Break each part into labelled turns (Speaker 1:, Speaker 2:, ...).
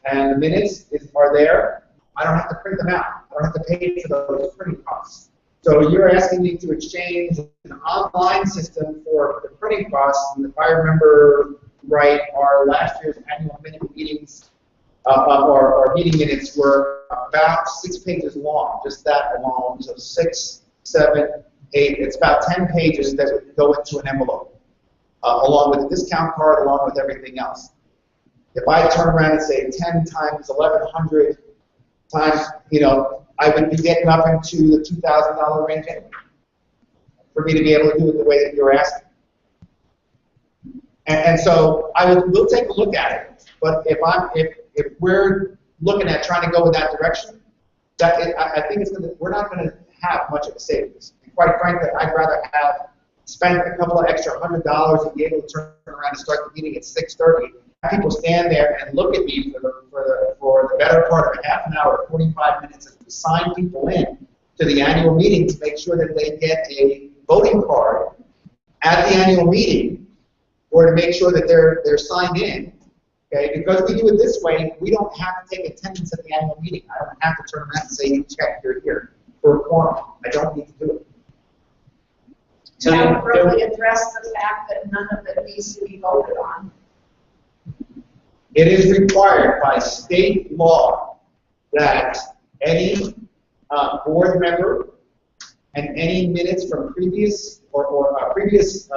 Speaker 1: and the minutes are there. I don't have to print them out. I don't have to pay for those printing costs. So you're asking me to exchange an online system for the printing costs, and if I remember right, our last year's annual minute meetings, or meeting minutes were about 6 pages long, just that alone. So 6, 7, 8, it's about 10 pages that would go into an envelope, along with a discount card, along with everything else. If I turn around and say 10 times 1,100 times, you know, I would be getting up into the $2,000 range anyway, for me to be able to do it the way that you're asking. And so we'll take a look at it. But if we're looking at trying to go in that direction, I think we're not going to have much of a savings. And quite frankly, I'd rather have spent a couple of extra $100 and be able to turn around and start the meeting at 6:30. Have people stand there and look at me for the better part of a half an hour, 45 minutes, and to sign people in to the annual meeting to make sure that they get a voting card at the annual meeting, or to make sure that they're signed in. Okay, because we do it this way, we don't have to take attendance at the annual meeting. I don't have to turn around and say, check, you're here for a quorum. I don't need to do it.
Speaker 2: So that would really address the fact that none of it needs to be voted on.
Speaker 1: It is required by state law that any board member and any minutes from previous previous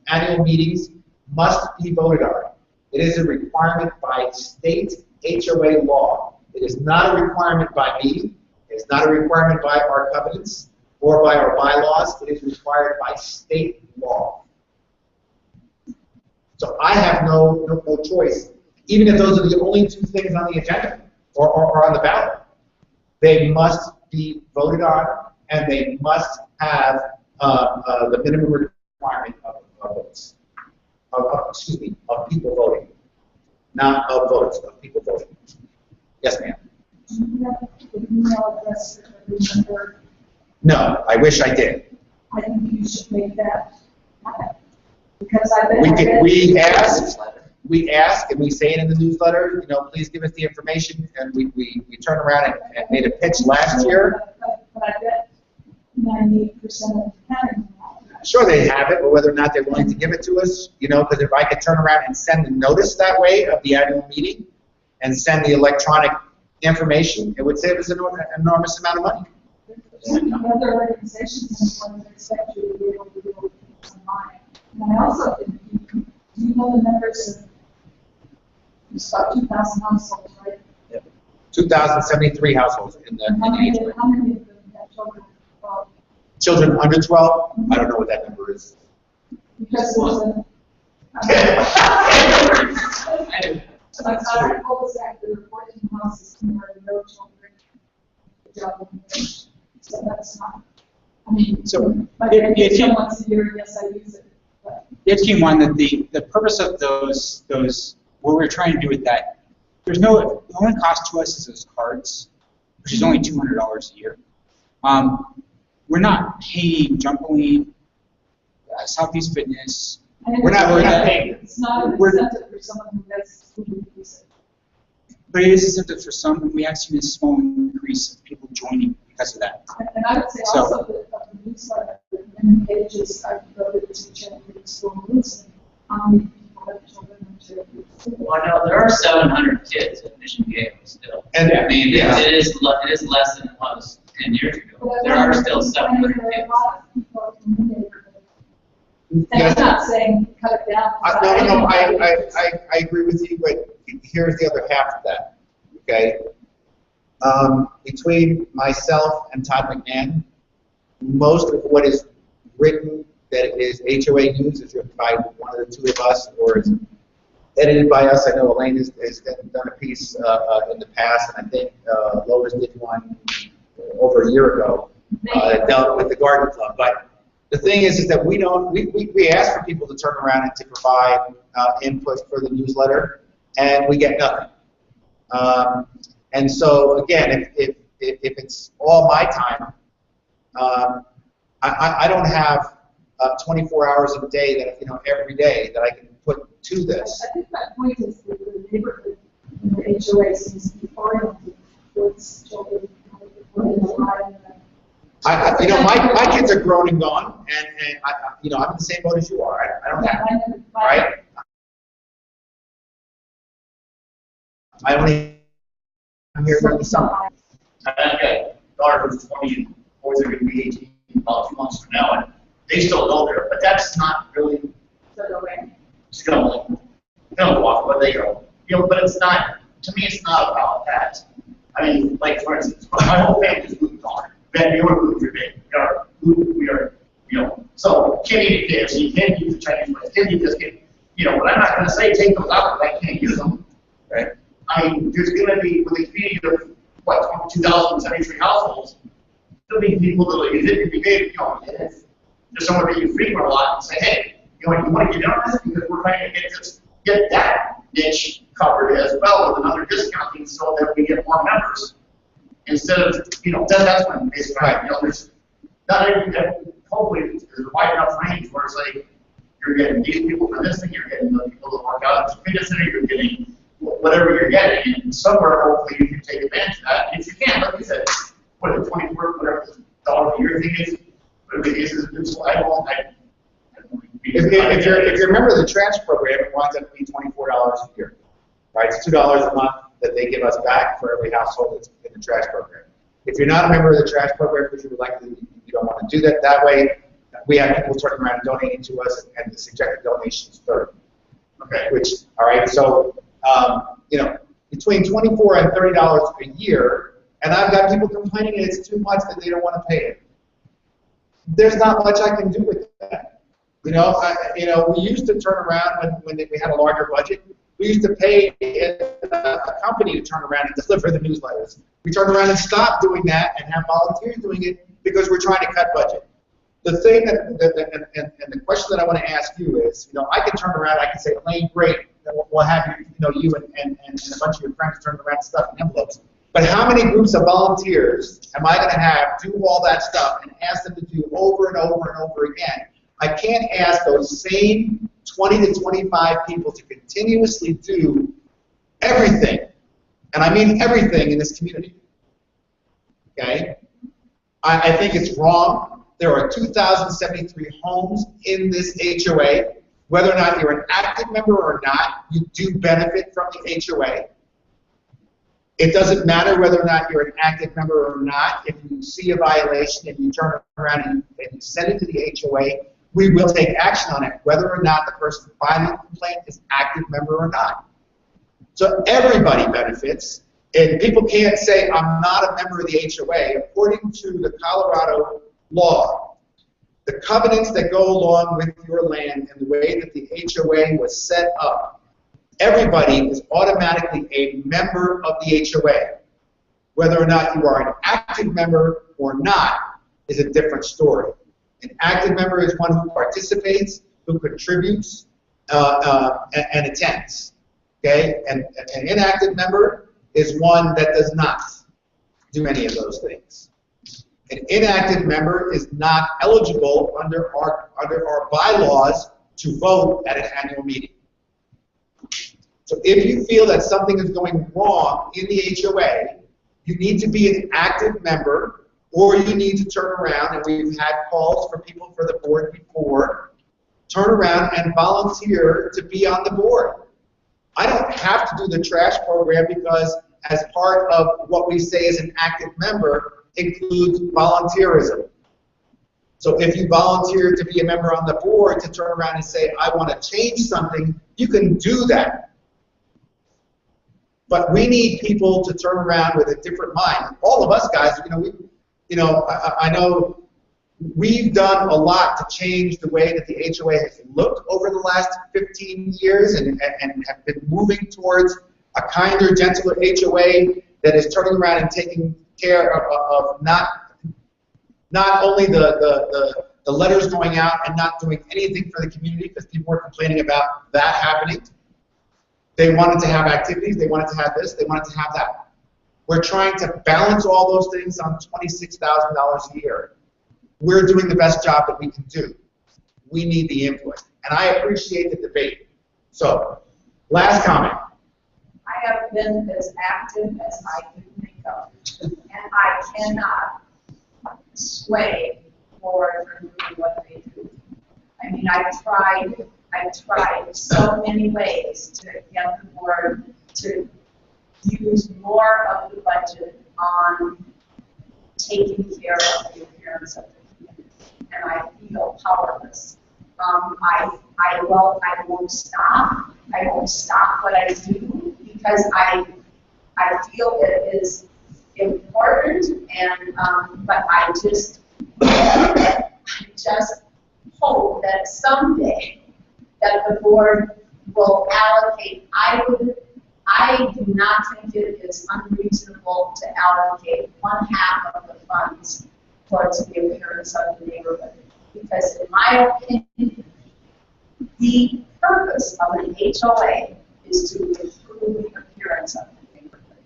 Speaker 1: annual meetings must be voted on. It is a requirement by state HOA law. It is not a requirement by me. It is not a requirement by our covenants or by our bylaws. It is required by state law. So I have no choice, even if those are the only two things on the agenda or on the ballot. They must be voted on, and they must have the minimum requirement of votes. Excuse me, of people voting. Not of votes, of people voting. Yes, ma'am.
Speaker 3: Do you have the email address for every member?
Speaker 1: No, I wish I did.
Speaker 3: I think you should make that happen. Because I bet
Speaker 1: we ask, and we say it in the newsletter, you know, please give us the information, and we turn around and made a pitch last year.
Speaker 3: But I bet 98% of the county.
Speaker 1: Sure, they have it, but whether or not they're willing to give it to us, you know, because if I could turn around and send the notice that way of the annual meeting and send the electronic information, it would save us an enormous amount of money.
Speaker 3: Other organizations would expect you to be able to do it online. And I also think, do you know the numbers of, it's about 2,000 households, right?
Speaker 1: Yep. 2,073 households in the
Speaker 3: How many of them have children?
Speaker 1: Children under 12? I don't know what that number is.
Speaker 3: Because there's a... So I thought I told us that there were 14 houses where no children. So that's not... I mean,
Speaker 4: so
Speaker 3: but if you once a year, yes, I use it. But.
Speaker 4: It came on that the purpose of those what we're trying to do with that, the only cost to us is those cards, which is only $200 a year. We're not paying Jumpaline, Southeast Fitness.
Speaker 1: We're not paying.
Speaker 3: It's not an incentive for someone who does use it.
Speaker 4: But it is incentive for some, and we have seen a small increase of people joining because of that.
Speaker 3: And I would say also that the newsletter and pages I've devoted to children school news and how many people have children in children.
Speaker 5: Well, no, there are 700 kids at Mission Viejo still.
Speaker 1: And
Speaker 5: I mean, it is less than it was 10 years ago.
Speaker 3: But
Speaker 5: There are still 700
Speaker 3: there are
Speaker 5: kids.
Speaker 3: a lot of people in the neighborhood. And I'm not saying cut it down.
Speaker 1: No, I agree with you, but here's the other half of that, okay? Between myself and Todd McMahon, most of what is written that is HOA news is written by one of the two of us, or is edited by us. I know Elaine has done a piece in the past, and I think Lois did one over a year ago that dealt with the garden club. But the thing is that we ask for people to turn around and to provide input for the newsletter, and we get nothing. And so again, if it's all my time, I don't have 24 hours a day that every day that I can put to this.
Speaker 3: I think my point is that the neighborhood and the HOA seems to be oriented towards children.
Speaker 1: You know, my kids are grown and gone, and you know, I'm in the same boat as you are. I don't have, right? I only, I'm here during the summer.
Speaker 6: I've got a daughter who's 20 and boys are going to be 18 about 2 months from now, and they still go there, but that's not really, just going to walk, but they go. You know, but it's not, to me, it's not about that. I mean, like, for instance, my whole family's moved on. Ben, you were moved your big. We are, you know, so can't eat a KFC, you can't use the Chinese place, can't eat this, you know, but I'm not going to say take those out because I can't use them.
Speaker 1: Right.
Speaker 6: I mean, there's going to be, with a community of, what, 2,073 households, there'll be people that will use it, and you know, there's somewhere that you frequent a lot and say, hey, you know, you want to get in on this because we're trying to get that niche covered as well with another discounting so that we get more members. Instead of, you know, that's when basically, right. You know, there's not every, hopefully there's a wide enough range where it's like, you're getting these people for this thing, you're getting the people that work out at the fitness center, you're getting whatever you're getting, and somewhere hopefully you can take advantage of that. And if you can, like you said, what is it, 24, whatever the dollar a year thing is, whatever it is,
Speaker 1: if you're a member of the trash program, it winds up being $24 a year, right? It's $2 a month that they give us back for every household that's in the trash program. If you're not a member of the trash program, because you would like to, you don't want to do that way, we have people turning around and donating to us, and the suggested donation is $30. Okay, which, all right, so, you know, between $24 and $30 a year, and I've got people complaining it's too much that they don't want to pay it. There's not much I can do with that. You know, we used to turn around when we had a larger budget. We used to pay a company to turn around and deliver the newsletters. We turned around and stopped doing that and have volunteers doing it because we're trying to cut budget. The thing and the question that I want to ask you is, you know, I can turn around, I can say, Elaine, great, we'll have you and a bunch of your friends turn around and stuff in envelopes. But how many groups of volunteers am I going to have do all that stuff and ask them to do over and over and over again? I can't ask those same 20 to 25 people to continuously do everything, and I mean everything in this community. Okay? I think it's wrong. There are 2,073 homes in this HOA. Whether or not you're an active member or not, you do benefit from the HOA. It doesn't matter whether or not you're an active member or not. If you see a violation and you turn around and you send it to the HOA, we will take action on it, whether or not the person filing the complaint is active member or not. So everybody benefits, and people can't say, I'm not a member of the HOA. According to the Colorado law, the covenants that go along with your land and the way that the HOA was set up, everybody is automatically a member of the HOA. Whether or not you are an active member or not is a different story. An active member is one who participates, who contributes, and attends. Okay? And an inactive member is one that does not do any of those things. An inactive member is not eligible under our bylaws to vote at an annual meeting. So if you feel that something is going wrong in the HOA, you need to be an active member, or you need to turn around, and we've had calls for people for the board before, turn around and volunteer to be on the board. I don't have to do the trash program because as part of what we say as an active member includes volunteerism. So if you volunteer to be a member on the board to turn around and say, I want to change something, you can do that. But we need people to turn around with a different mind. All of us guys, I know we've done a lot to change the way that the HOA has looked over the last 15 years and have been moving towards a kinder, gentler HOA that is turning around and taking care of not only the letters going out and not doing anything for the community because people were complaining about that happening. They wanted to have activities, they wanted to have this, they wanted to have that. We're trying to balance all those things on $26,000 a year. We're doing the best job that we can do. We need the input. And I appreciate the debate. So, last comment.
Speaker 2: I have been as active as I can think of, and I cannot sway board from doing what they do. I mean, I've tried so many ways to get the board to use more of the budget on taking care of the appearance of the community, and I feel powerless. I won't stop. I won't stop what I do because I feel it is important, and but I just hope that someday that the board will allocate. I do not think it is unreasonable to allocate 1/2 of the funds towards the appearance of the neighborhood. Because in my opinion, the purpose of an HOA is to improve the appearance of the neighborhood.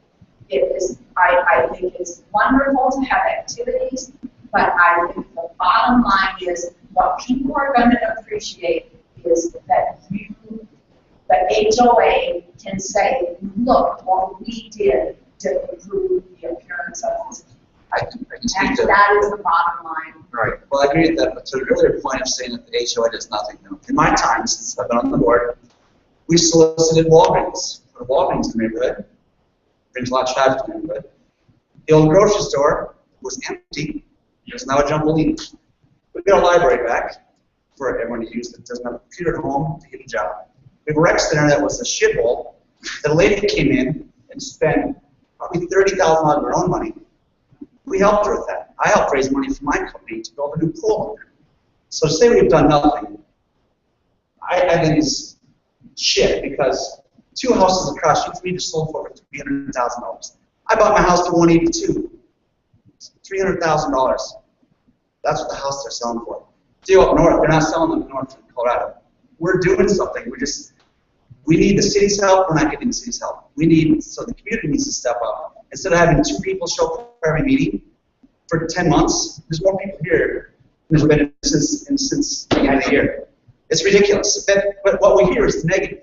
Speaker 2: It is, I think it's wonderful to have activities, but I think the bottom line is what people are going to appreciate is that the HOA can say, look what we did to improve the appearance of this. And that is the bottom line.
Speaker 7: Right. Well, I agree with that, but to the earlier point of saying that the HOA does nothing, no. In my time, since I've been on the board, we solicited Walgreens. For Walgreens in the neighborhood. Brings a lot of traffic to the neighborhood. The old grocery store was empty. There's now a Jumbolini. We got a library back for everyone to use that doesn't have a computer at home to get a job. We have a rec center that was a shithole. That a lady came in and spent probably $30,000 of her own money. We helped her with that. I helped raise money for my company to build a new pool. So to say we've done nothing, I think is shit, because 2 houses across the street we just sold for $300,000. I bought my house for $182. $300,000. That's what the house they're selling for. Deal up north, they're not selling them north in Colorado. We're doing something. We need the city's help. We're not getting the city's help. So the community needs to step up. Instead of having 2 people show up for every meeting for 10 months, there's more people here than there's been since the beginning of the year. It's ridiculous. But what we hear is negative.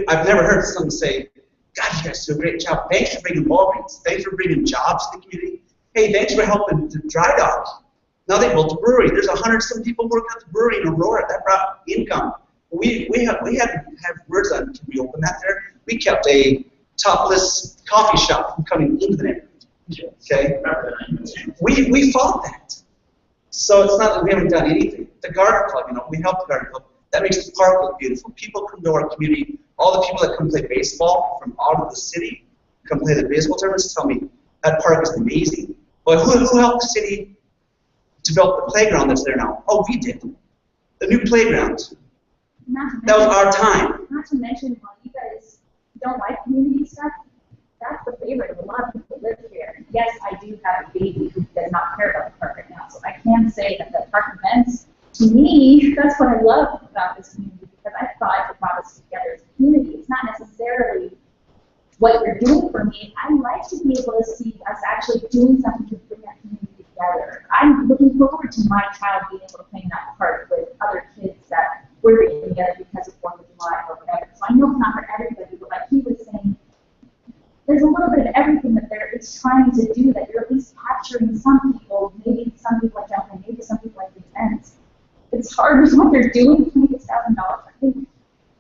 Speaker 7: I've never heard someone say, God, you guys do a great job. Thanks for bringing Walgreens. Thanks for bringing jobs to the community. Hey, thanks for helping the dry dock. Now they built a brewery. There's 100-some people working at the brewery in Aurora. That brought income. We had to have words on, can we open that there? We kept a topless coffee shop from coming into the neighborhood. Okay? We fought that. So it's not that we haven't done anything. The garden club, we helped the garden club. That makes the park look beautiful. People come to our community. All the people that come play baseball from out of the city, come play the baseball tournaments, tell me that park is amazing. But who helped the city develop the playground that's there now? Oh, we did. The new playground. That was our time.
Speaker 8: Not to mention, while you guys don't like community stuff, that's the favorite of a lot of people live here. Yes, I do have a baby who does not care about the park right now, so I can say that the park events, to me, that's what I love about this community, because I thought it brought us together as a community. It's not necessarily what you're doing for me. I like to be able to see us actually doing something to bring that community together. I'm looking forward to my child being able to play in that park with other kids that we're getting together because of 4th of July or whatever. So I know it's not for everybody, but like he was saying, there's a little bit of everything that it's trying to do, that you're at least capturing some people, maybe some people like jumping, maybe some people like the events. It's hard with what they're doing, $26,000. I think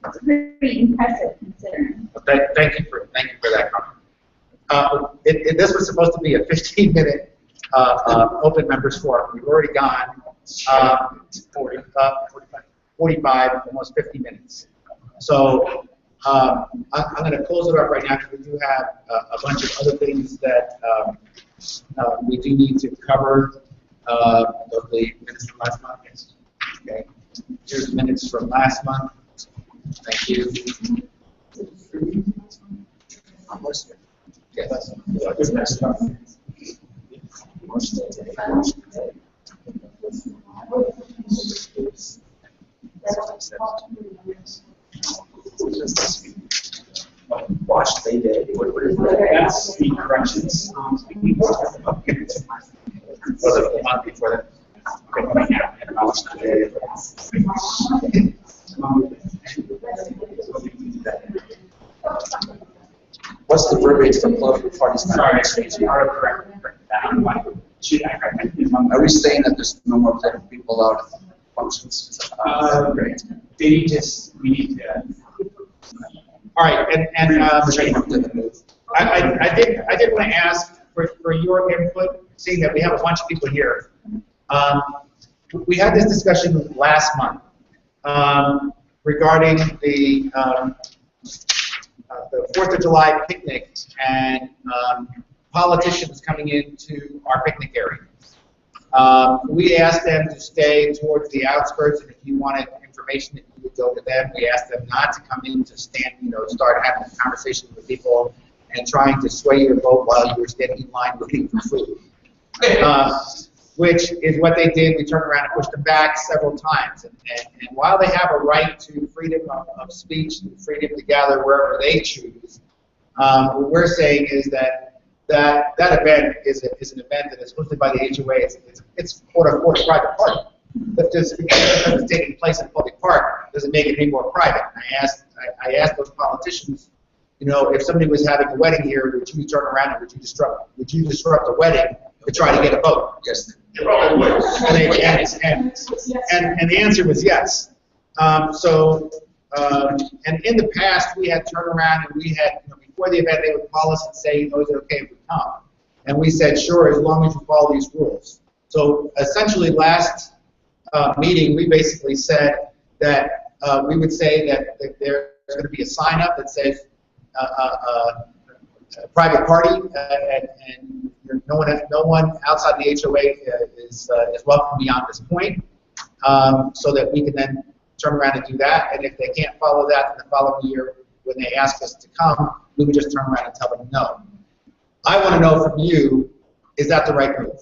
Speaker 8: it's pretty impressive considering.
Speaker 1: Thank you for that comment. This was supposed to be a 15-minute open members forum. We've already gone 45, almost 50 minutes. So I'm going to close it up right now because we do have a bunch of other things that we do need to cover. The minutes from last month. Yes. Okay. Here's the minutes from last month. Thank you. Yes.
Speaker 7: Watch they did. What is that?
Speaker 4: That's the corrections.
Speaker 1: Was it the month before that?
Speaker 7: What's the verbiage for political parties?
Speaker 4: Sorry, it's autocorrect that on my sheet.
Speaker 7: Are we saying that there's no more political people allowed at functions? Great.
Speaker 4: We need to.
Speaker 1: All right, and I did want to ask for your input, seeing that we have a bunch of people here. We had this discussion last month regarding the 4th of July picnic and politicians coming into our picnic area. We asked them to stay towards the outskirts, and if you wanted information, that you would go to them. We asked them not to come in to stand, start having a conversation with people and trying to sway your vote while you were standing in line waiting for food. Which is what they did. We turned around and pushed them back several times. And while they have a right to freedom of speech and freedom to gather wherever they choose, what we're saying is that event is an event that is hosted by the HOA. It's quote unquote a private party. But just because it's taking place in a public park doesn't make it any more private. And I asked those politicians, if somebody was having a wedding here, would you turn around and would you disrupt the wedding to try to get a vote?
Speaker 7: Yes.
Speaker 6: It probably would.
Speaker 1: And the answer was yes. And in the past, we had turned around and we had, before the event, they would call us and say, is it okay if we come? And we said, sure, as long as you follow these rules. So essentially, last meeting, we basically said that we would say that there's going to be a sign up that says private party, and no one outside the HOA is welcome beyond this point, so that we can then turn around and do that. And if they can't follow that, then the following year, when they ask us to come, we would just turn around and tell them no. I want to know from you, is that the right move?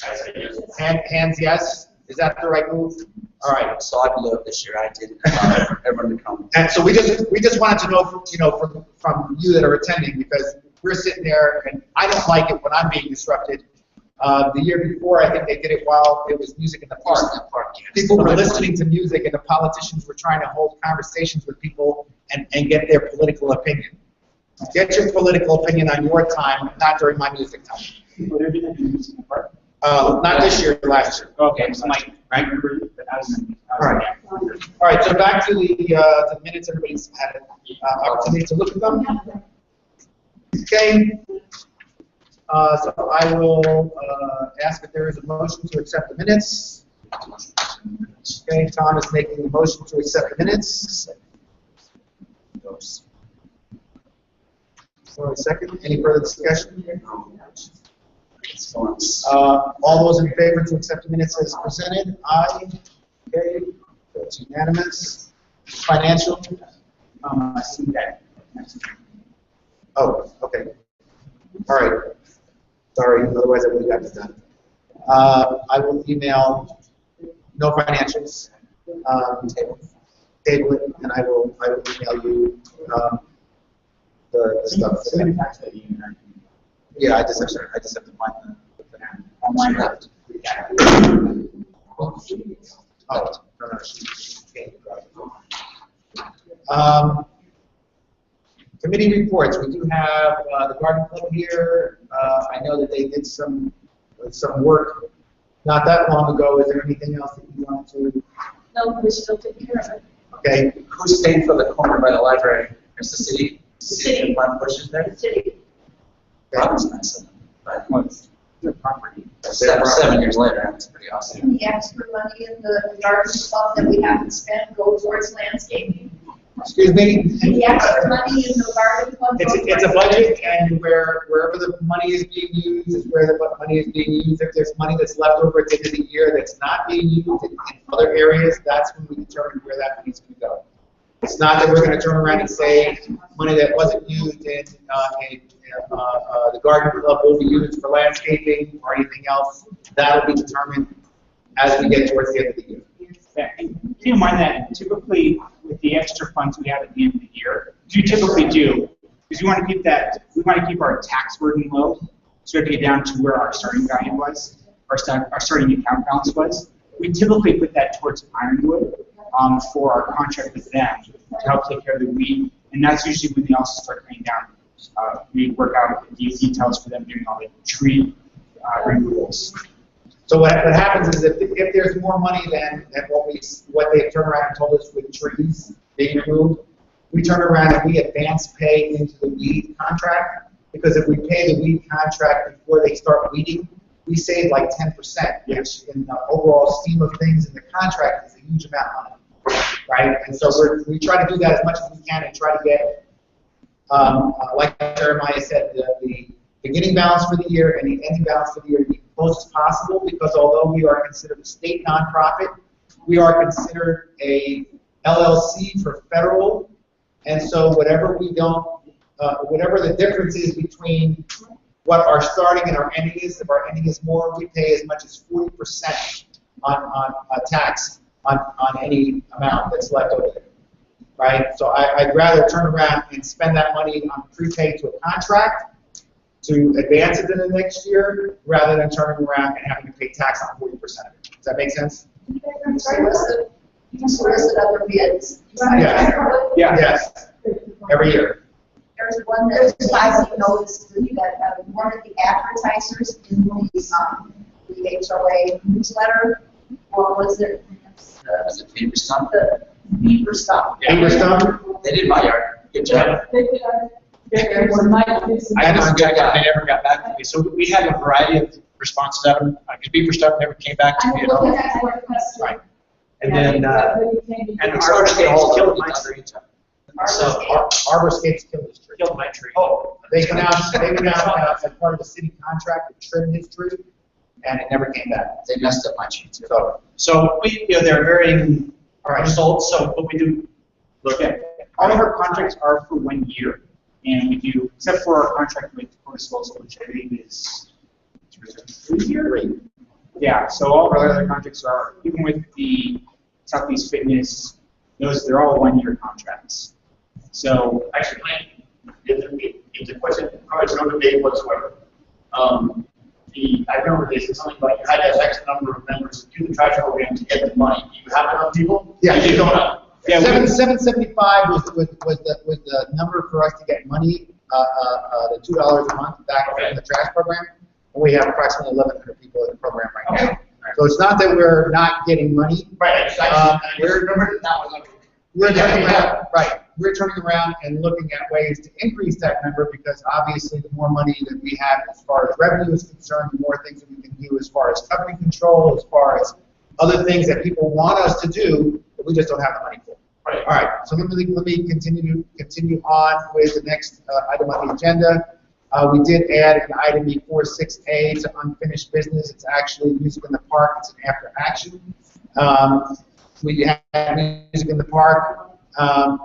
Speaker 6: I say yes.
Speaker 1: Hands yes. Is that the right move? All right.
Speaker 7: So I blew up this year. I did everyone to come.
Speaker 1: And so we just wanted to know, from you that are attending, because we're sitting there, and I don't like it when I'm being disrupted. The year before, I think they did it while it was music in the park. People were listening to music, and the politicians were trying to hold conversations with people and get their political opinion. Get your political opinion on your time, not during my music time. Not this year, last year.
Speaker 4: Okay, so Mike, right?
Speaker 1: All right, so back to the minutes. Everybody's had an opportunity to look at them. Okay. So I will ask if there is a motion to accept the minutes. Okay, Tom is making the motion to accept the minutes. For a second, any further discussion? All those in favor to accept the minutes as presented? Aye. Okay, that's unanimous. Financial? I see that. Oh, okay. All right. Sorry, otherwise I would have gotten it done. I will email no financials, table it, and I will email you the stuff. Yeah, I just have to find the committee reports. We do have the garden club here. I know that they did some work not that long ago. Is there anything else that you want to?
Speaker 2: No, we're still taking care of it.
Speaker 1: Okay.
Speaker 7: Who's staying for the corner by the library? Is the city?
Speaker 2: The city.
Speaker 7: Plant bushes there?
Speaker 2: The city.
Speaker 7: That was nice.
Speaker 4: What's the property?
Speaker 7: 7 years later, that's pretty awesome.
Speaker 2: And the extra money in the garden club that we haven't spent go towards landscaping.
Speaker 1: Excuse me?
Speaker 2: And the extra money in the garden club.
Speaker 1: It's a budget, and wherever the money is being used is where the money is being used. If there's money that's left over at the end of the year that's not being used in other areas, that's when we determine where that money's going to go. It's not that we're going to turn around and say money that wasn't used in the garden club will be used for landscaping or anything else. That will be determined as we get towards the end of the year.
Speaker 4: Yeah, and keep in mind that typically with the extra funds we have at the end of the year, which we typically do, is we want to keep our tax burden low, so we have to get down to where our starting value was, our starting account balance was. We typically put that towards Ironwood for our contract with them to help take care of the weed, and that's usually when they also start cutting down We work out the details for them doing all the tree removals.
Speaker 1: So what happens is if there's more money than what they turn around and told us with trees being removed, we turn around and we advance pay into the weed contract, because if we pay the weed contract before they start weeding, we save like 10%, which in the overall scheme of things in the contract is a huge amount of money, right? And so we try to do that as much as we can and try to get, like Jeremiah said, the beginning balance for the year and the ending balance for the year to be close as possible, because although we are considered a state nonprofit, we are considered a LLC for federal, and so whatever the difference is between what our starting and our ending is, if our ending is more, we pay as much as 40% on tax on any amount that's left over there, right? So I'd rather turn around and spend that money on prepaid to a contract to advance it in the next year, rather than turning around and having to pay tax on 40% of it. Does that make sense?
Speaker 2: You solicit other bids.
Speaker 1: Yes.
Speaker 4: Yeah.
Speaker 1: Yes. Every year.
Speaker 2: There's one that I noticed that one of the advertisers in the HOA newsletter, or was it?
Speaker 5: Was it Beaver Stump?
Speaker 2: The Beaver Stump.
Speaker 1: Beaver Stump?
Speaker 5: They did my yard. Good job.
Speaker 4: I had to check out, they never got back to me. So we had a variety of responses out of them, because Beaver Stuff never came back to me at all. Right. And then, and Arborscapes killed my tree.
Speaker 1: So Arborscapes killed his tree.
Speaker 4: Killed my tree.
Speaker 1: Oh, they went out as part of the city contract to trim his tree, and it never came back.
Speaker 5: They messed up my tree too.
Speaker 4: So we, there are varying results. So what we do, look at, all of our contracts are for 1 year. And we do, except for our contract with Core Disposal, which I believe is 3 years. Yeah, so all of our other contracts are, even with the Southeast Fitness, they're all 1 year contracts. So
Speaker 6: Actually, it's a question, it's no debate whatsoever. I remember they said something like, you had to have X number of members to do the trash program to get the money. Do you have enough people?
Speaker 1: Yeah.
Speaker 6: You don't have.
Speaker 4: yeah,
Speaker 1: 775 was the number for us to get money, the $2 a month back from the trash program, and we have approximately 1,100 people in the program right now. So it's not that we're not getting money.
Speaker 6: Right,
Speaker 1: We're turning around and looking at ways to increase that number, because obviously the more money that we have as far as revenue is concerned, the more things that we can do as far as covering control, as far as other things that people want us to do, but we just don't have the money for.
Speaker 6: Right.
Speaker 1: All right, so let me continue on with the next item on the agenda. We did add an item before 6A to unfinished business. It's actually music in the park. It's an after action. We had music in the park, and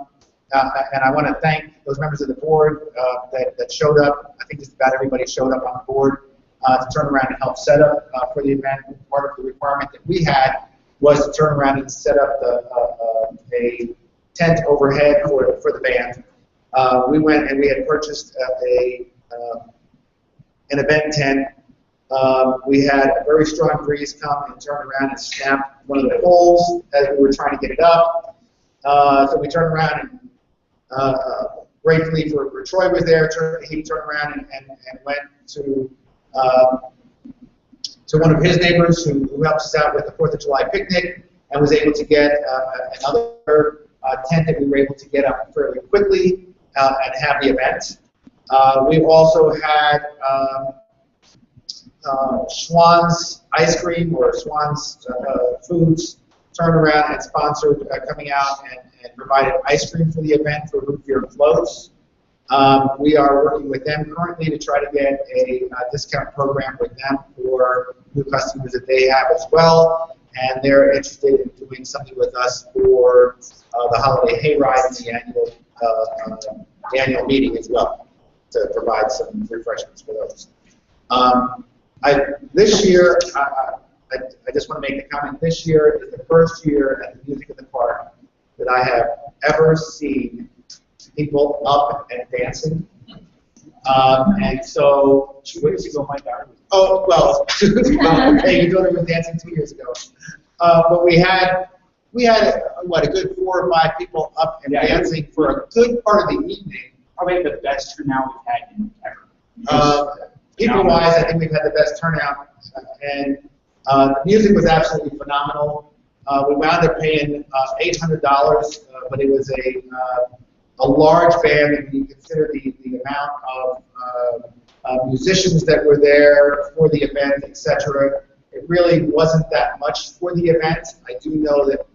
Speaker 1: I want to thank those members of the board that showed up. I think just about everybody showed up on the board to turn around and help set up for the event. Part of the requirement that we had was to turn around and set up a tent overhead for the band. We went and we had purchased an event tent. We had a very strong breeze come and turn around and snap one of the poles as we were trying to get it up. So we turned around and gratefully for Troy was there. He turned around and went to one of his neighbors who helps us out with the 4th of July picnic, and was able to get another tent that we were able to get up fairly quickly and have the event. We also had Schwann's Ice Cream, or Schwann's Foods, turned around and sponsored coming out and provided ice cream for the event for root beer floats. We are working with them currently to try to get a discount program with them for new customers that they have as well, and they're interested in doing something with us for the holiday hayride and the annual meeting as well, to provide some refreshments for those. This year, I just want to make the comment, this year is the first year at the Music in the Park that I have ever seen people up and dancing. And so, 2 years ago, my daughter was, oh, well, okay, your daughter was dancing 2 years ago. But we had what, a good 4 or 5 people up and dancing for a good part of the evening.
Speaker 4: probably the best turnout we've had in ever.
Speaker 1: People-wise, I think we've had the best turnout, and the music was absolutely phenomenal. We wound up paying $800, but it was a large band, and you consider the amount of musicians that were there for the event, etc. It really wasn't that much for the event. I do know that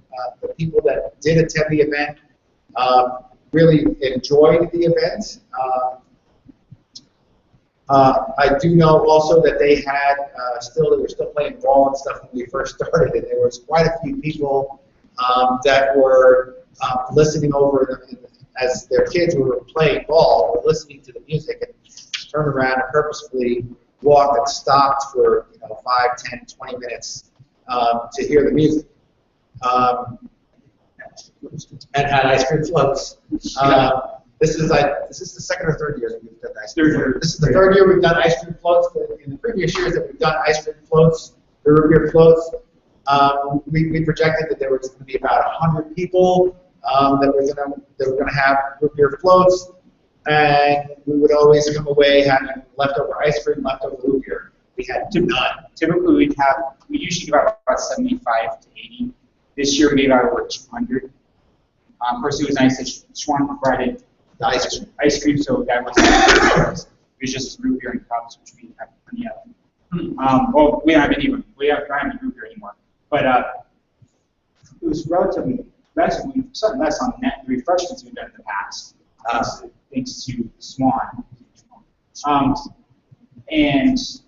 Speaker 1: the people that did attend the event really enjoyed the event. I do know also that they had they were still playing ball and stuff when we first started, and there was quite a few people that were listening over as their kids were playing ball, were listening to the music and turned around and purposefully walked and stopped for 5, 10, 20 minutes to hear the music. And had ice cream floats. This is the second or third year that we've done ice cream floats. This is the third year we've done ice cream floats. In the previous years that we've done ice cream floats, the root beer floats, we projected that there was going to be about 100 people that were going to have root beer floats, and we would always come away having leftover ice cream, leftover root beer. We had none.
Speaker 4: Typically, we usually give out about 75 to 80. This year, we gave out over 200. Of course, it was nice that Schwan provided the ice cream, so that was just root beer and cups, which we have plenty of. Well, we don't have any root beer anymore, but it was relatively something less on net refreshments we've done in the past, thanks to Swan. And it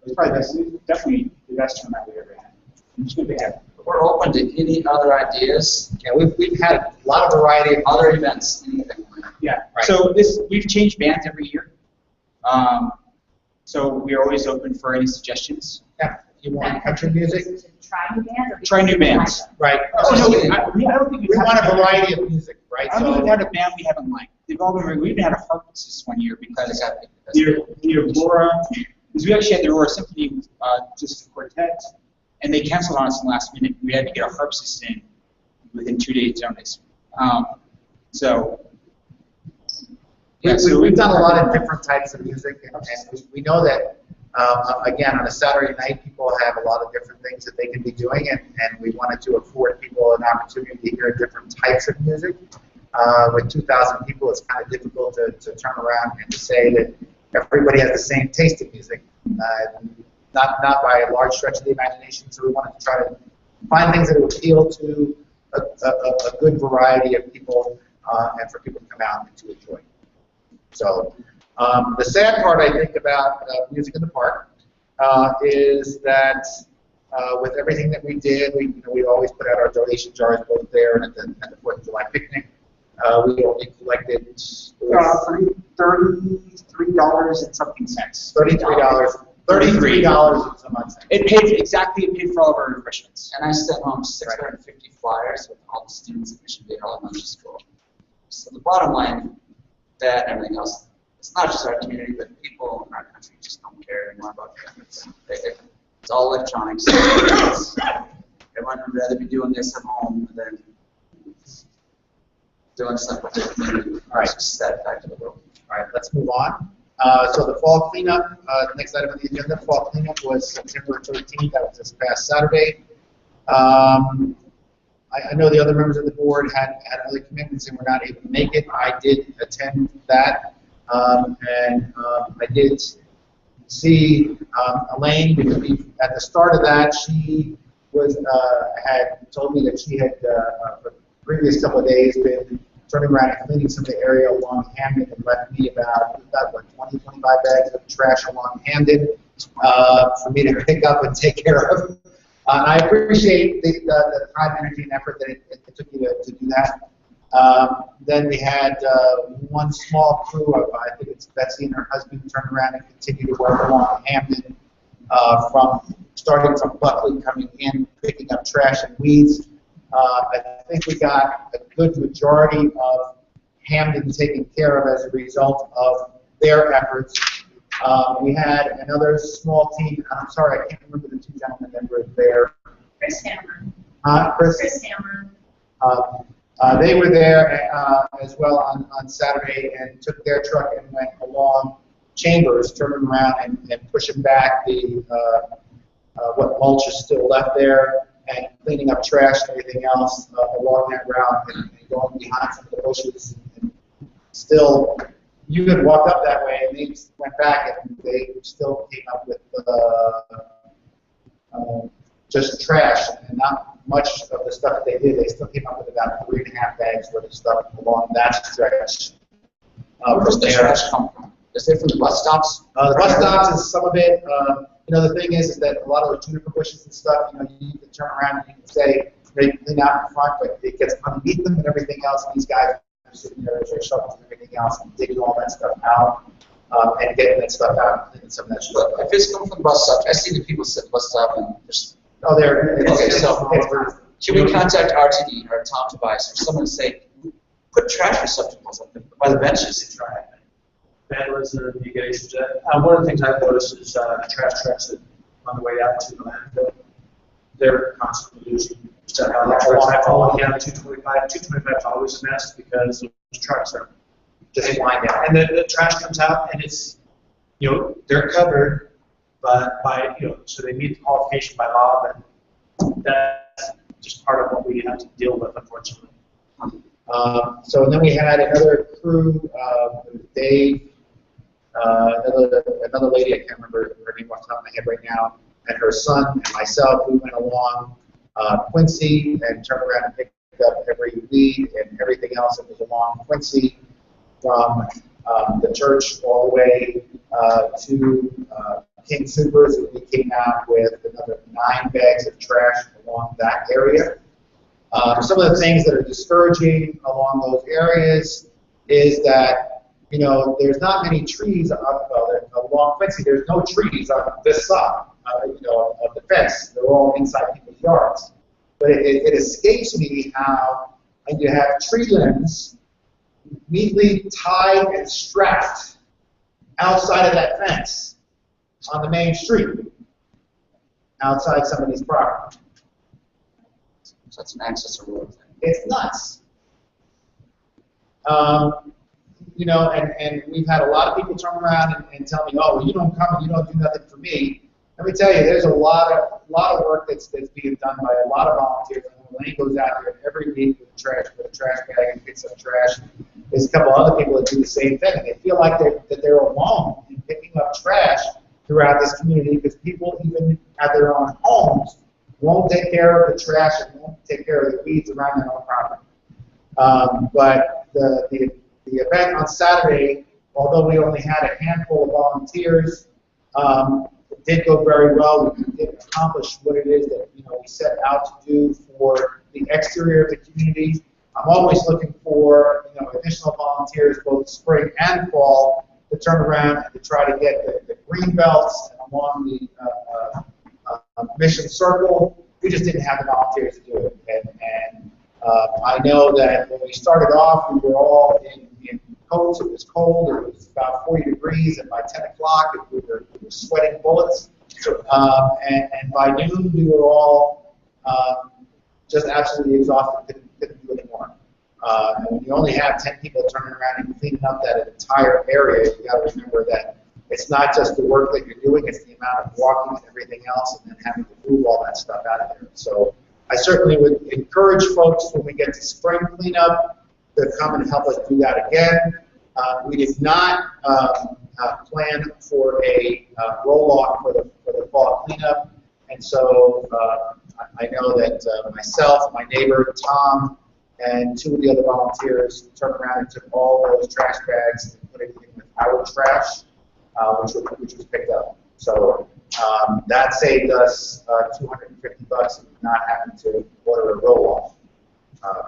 Speaker 4: was probably definitely the best turnout we ever had. It's good to have.
Speaker 7: We're open to any other ideas.
Speaker 1: Yeah, we've had a lot of variety of
Speaker 7: Other events.
Speaker 4: Yeah.
Speaker 1: Right.
Speaker 4: So we've changed bands every year. So we're always open for any suggestions.
Speaker 1: Yeah, you want country music?
Speaker 8: Try new bands? Or
Speaker 4: Try new bands.
Speaker 1: Right.
Speaker 4: Oh, no, I don't think
Speaker 1: We want a variety of music, right?
Speaker 4: I don't think we've had a band we haven't liked. We even had a harpist one year because the Aurora, because we actually had the Aurora Symphony, just a quartet, and they canceled on us in the last minute. We had to get a harpist in within 2 days notice.
Speaker 1: We've done a lot of different types of music, and we know that, again, on a Saturday night, people have a lot of different things that they can be doing, and we wanted to afford people an opportunity to hear different types of music. With 2,000 people, it's kind of difficult to turn around and to say that everybody has the same taste in music. Not by a large stretch of the imagination, so we wanted to try to find things that would appeal to a good variety of people and for people to come out and to enjoy. So the sad part, I think, about music in the park is that with everything that we did, we always put out our donation jars both there and at the 4th of July picnic. We only collected
Speaker 4: $33 and something cents.
Speaker 1: $33 and some odd cents.
Speaker 4: It paid for all of our refreshments.
Speaker 7: And I sent home 650 flyers with all the students at Mission Viejo Elementary School. So the bottom line, that and everything else, it's not just our community, but people in our country just don't care anymore about that. It's all electronics. Everyone would rather be doing this at home than doing something with their community.
Speaker 1: All right.
Speaker 7: Just that back to the world.
Speaker 1: All right, let's move on. So the fall cleanup, the next item on the agenda, fall cleanup was September 13th. That was this past Saturday. I know the other members of the board had other commitments and were not able to make it. I did attend that, and I did see Elaine, because at the start of that, she had told me that she had, for the previous couple of days, been turning around and cleaning some of the area along Hamden and left me about 20, 25 bags of trash along Hamden for me to pick up and take care of. I appreciate the time, energy, and effort that it took you to do that. Then we had one small crew of, I think it's Betsy and her husband, turn around and continue to work along Hamden, starting from Buckley, coming in, picking up trash and weeds. I think we got a good majority of Hamden taken care of as a result of their efforts. We had another small team. I'm sorry, I can't remember the two gentlemen that were there.
Speaker 2: Chris Hammer.
Speaker 1: Chris?
Speaker 2: Chris Hammer.
Speaker 1: They were there as well on Saturday and took their truck and went along Chambers, turning around and pushing back the what mulch is still left there and cleaning up trash and everything else along that route and going behind some of the bushes. And still, you had walked up that way and they went back and they still came up with just trash and not much of the stuff that they did. They still came up with about 3.5 bags worth of stuff along that stretch.
Speaker 7: Where does the trash come from? Is it from the bus stops?
Speaker 1: The bus stops is some of it. You know, the thing is that a lot of the juniper bushes and stuff, you know, you can turn around and you can say, they clean out in front, but it gets underneath them and everything else. And these guys are sitting there with their shovels and everything else and digging all that stuff out and getting that stuff out and cleaning some of that stuff
Speaker 7: But if it's coming from the bus stop, I see the people sit at the bus stop and just.
Speaker 1: Oh, there.
Speaker 7: Okay, so should we contact RTD or Tom Tobias or someone to say, put trash receptacles up by the benches?
Speaker 9: Vandalism, you get issues with that. One of the things I've noticed is trash trucks that on the way out to the landfill, they're constantly losing stuff out of the trucks. I follow down 225. 225 is always a mess because those trucks are just flying down. And the trash comes out and it's, you know, they're covered, but by, you know, so they meet the qualification by law, but that's just part of what we have to deal with, unfortunately.
Speaker 1: So and then we had another crew, Dave, another lady, I can't remember her name off the top of my head right now, and her son and myself, we went along Quincy and turned around and picked up every weed and everything else that was along Quincy from the church all the way to King Supers, and we came out with another 9 bags of trash along that area. Some of the things that are discouraging along those areas is that, you know, there's not many trees along Quincy. There's no trees on this side, you know, of the fence. They're all inside people's yards. But it escapes me how you have tree limbs neatly tied and strapped outside of that fence on the main street, outside somebody's property.
Speaker 7: So that's an access road thing.
Speaker 1: It's nuts. You know, and we've had a lot of people turn around and tell me, oh, well, you don't come and you don't do nothing for me. Let me tell you, there's a lot of work that's being done by a lot of volunteers. Lane goes out there every week with a trash bag and picks up trash. There's a couple other people that do the same thing, and they feel like they're alone in picking up trash throughout this community because people, even at their own homes, won't take care of the trash and won't take care of the weeds around their own property. But the event on Saturday, although we only had a handful of volunteers, it did go very well. We did accomplish what it is that we set out to do for the exterior of the community. I'm always looking for additional volunteers, both spring and fall, to turn around and to try to get the green belts and along the Mission Circle. We just didn't have the volunteers to do it. And I know that when we started off, we were all in coats. It was cold. It was about 40 degrees, and by 10 o'clock, we were sweating bullets. And by noon, we were all just absolutely exhausted, couldn't do anymore. And when you only have 10 people turning around and cleaning up that entire area, you got to remember that it's not just the work that you're doing, it's the amount of walking and everything else, and then having to move all that stuff out of there. So I certainly would encourage folks when we get to spring cleanup to come and help us do that again. We did not plan for a roll-off for the fall cleanup, and so I know that myself, my neighbor Tom, and 2 of the other volunteers turned around and took all those trash bags and put it in with our trash, which was picked up. So that saved us $250 of not having to order a roll-off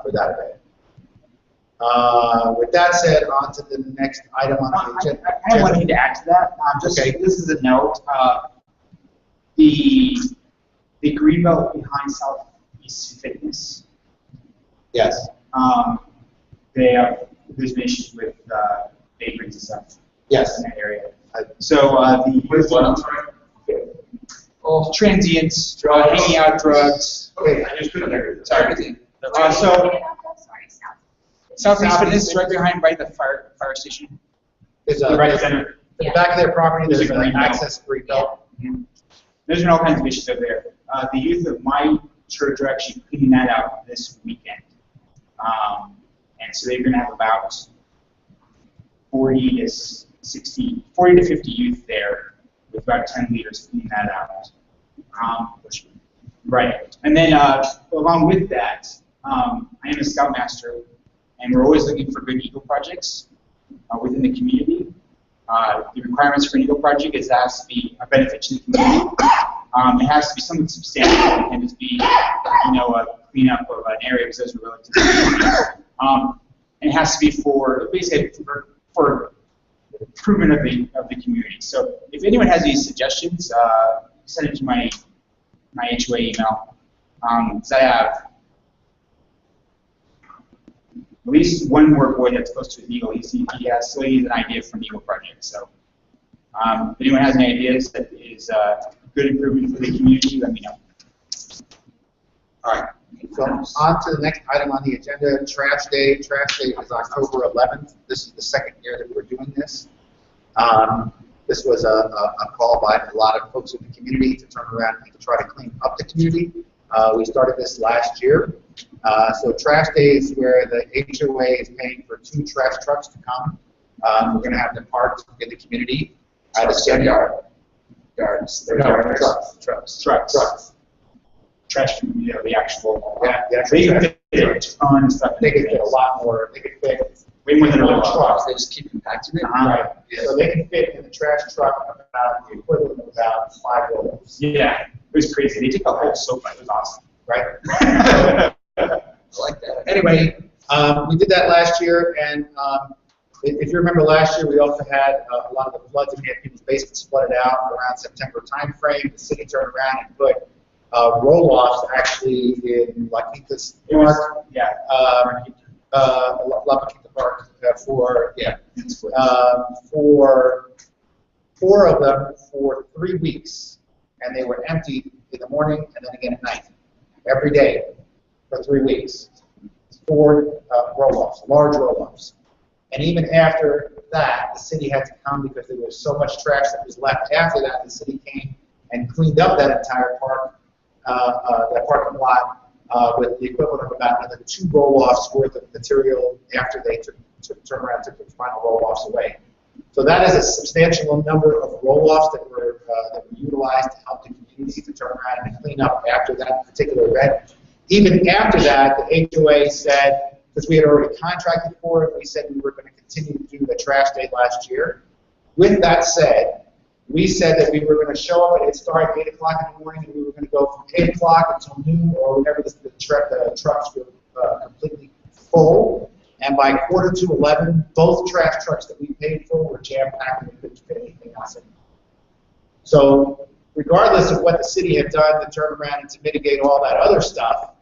Speaker 1: for that event. With that said, on to the next item on the agenda.
Speaker 4: I have one thing to add to that. This is a note. The greenbelt behind Southeast Fitness.
Speaker 1: Yes.
Speaker 4: There's been issues with vagrants and stuff.
Speaker 1: Yes.
Speaker 4: In that area. So transients, hanging out drugs.
Speaker 1: Okay, I just couldn't hear you.
Speaker 4: Sorry. Southeast Fitness, right behind, by the fire station.
Speaker 1: There's
Speaker 4: Right center.
Speaker 1: the back of their property,
Speaker 4: There's
Speaker 1: there's
Speaker 4: a green
Speaker 1: an
Speaker 4: belt.
Speaker 1: access green belt.
Speaker 4: There's been all kinds of issues over there. The youth of my church are actually cleaning that out this weekend. And so they're going to have about 40 to 50 youth there with about 10 leaders cleaning that out. Right. And then along with that, I am a scoutmaster, and we're always looking for good Eagle projects within the community. The requirements for an Eagle project is it has to be a benefit to the community. It has to be something substantial. It can't just be, a cleanup of an area because those are relatively easy. And it has to be for basically for improvement of the community. So if anyone has any suggestions, send it to my HOA email. Because I have at least one more boy that's close to an Eagle. He has an idea for an Eagle project. So if anyone has any ideas that is good improvement for the community, let me know.
Speaker 1: All right. So on to the next item on the agenda, Trash Day. Trash Day is October 11th. This is the second year that we're doing this. This was a call by a lot of folks in the community to turn around and to try to clean up the community. We started this last year. So Trash Day is where the HOA is paying for 2 trash trucks to come. We're going to have them parked in the community. Yards. Trucks.
Speaker 4: Trash, the actual.
Speaker 1: Yeah, the
Speaker 4: They
Speaker 1: actual
Speaker 4: can fit a ton of stuff.
Speaker 1: They can fit a lot more. They can fit
Speaker 4: way more than a little
Speaker 1: trucks.
Speaker 7: They just keep compacting it.
Speaker 1: Right. So they can fit in the trash truck about the equivalent of about 5 rollers.
Speaker 4: Yeah, it was crazy. They took the whole sofa. It was awesome.
Speaker 1: Right.
Speaker 7: I like that.
Speaker 1: Anyway, we did that last year, and if you remember last year, we also had a lot of the floods, and we had people's basements flooded out around September timeframe. The city turned around and put roll-offs actually in La Quinta's Park.
Speaker 4: Yeah.
Speaker 1: La Quinta Park for 4 of them for 3 weeks, and they were emptied in the morning and then again at night, every day for 3 weeks. 4 roll-offs, large roll-offs. And even after that, the city had to come because there was so much trash that was left. After that, the city came and cleaned up that entire park, that parking lot, with the equivalent of about another 2 roll-offs worth of material after they turned around and took the final roll-offs away. So that is a substantial number of roll-offs that were utilized to help the community to turn around and clean up after that particular event. Even after that, the HOA said, because we had already contracted for it, we said we were going to continue to do the trash day last year. With that said, we said that we were going to show up, and it started at 8 o'clock in the morning, and we were going to go from 8 o'clock until noon, or whenever the trucks were completely full. And by 11:45, both trash trucks that we paid for were jam-packed and we couldn't fit anything else in. So regardless of what the city had done to turn around and to mitigate all that other stuff,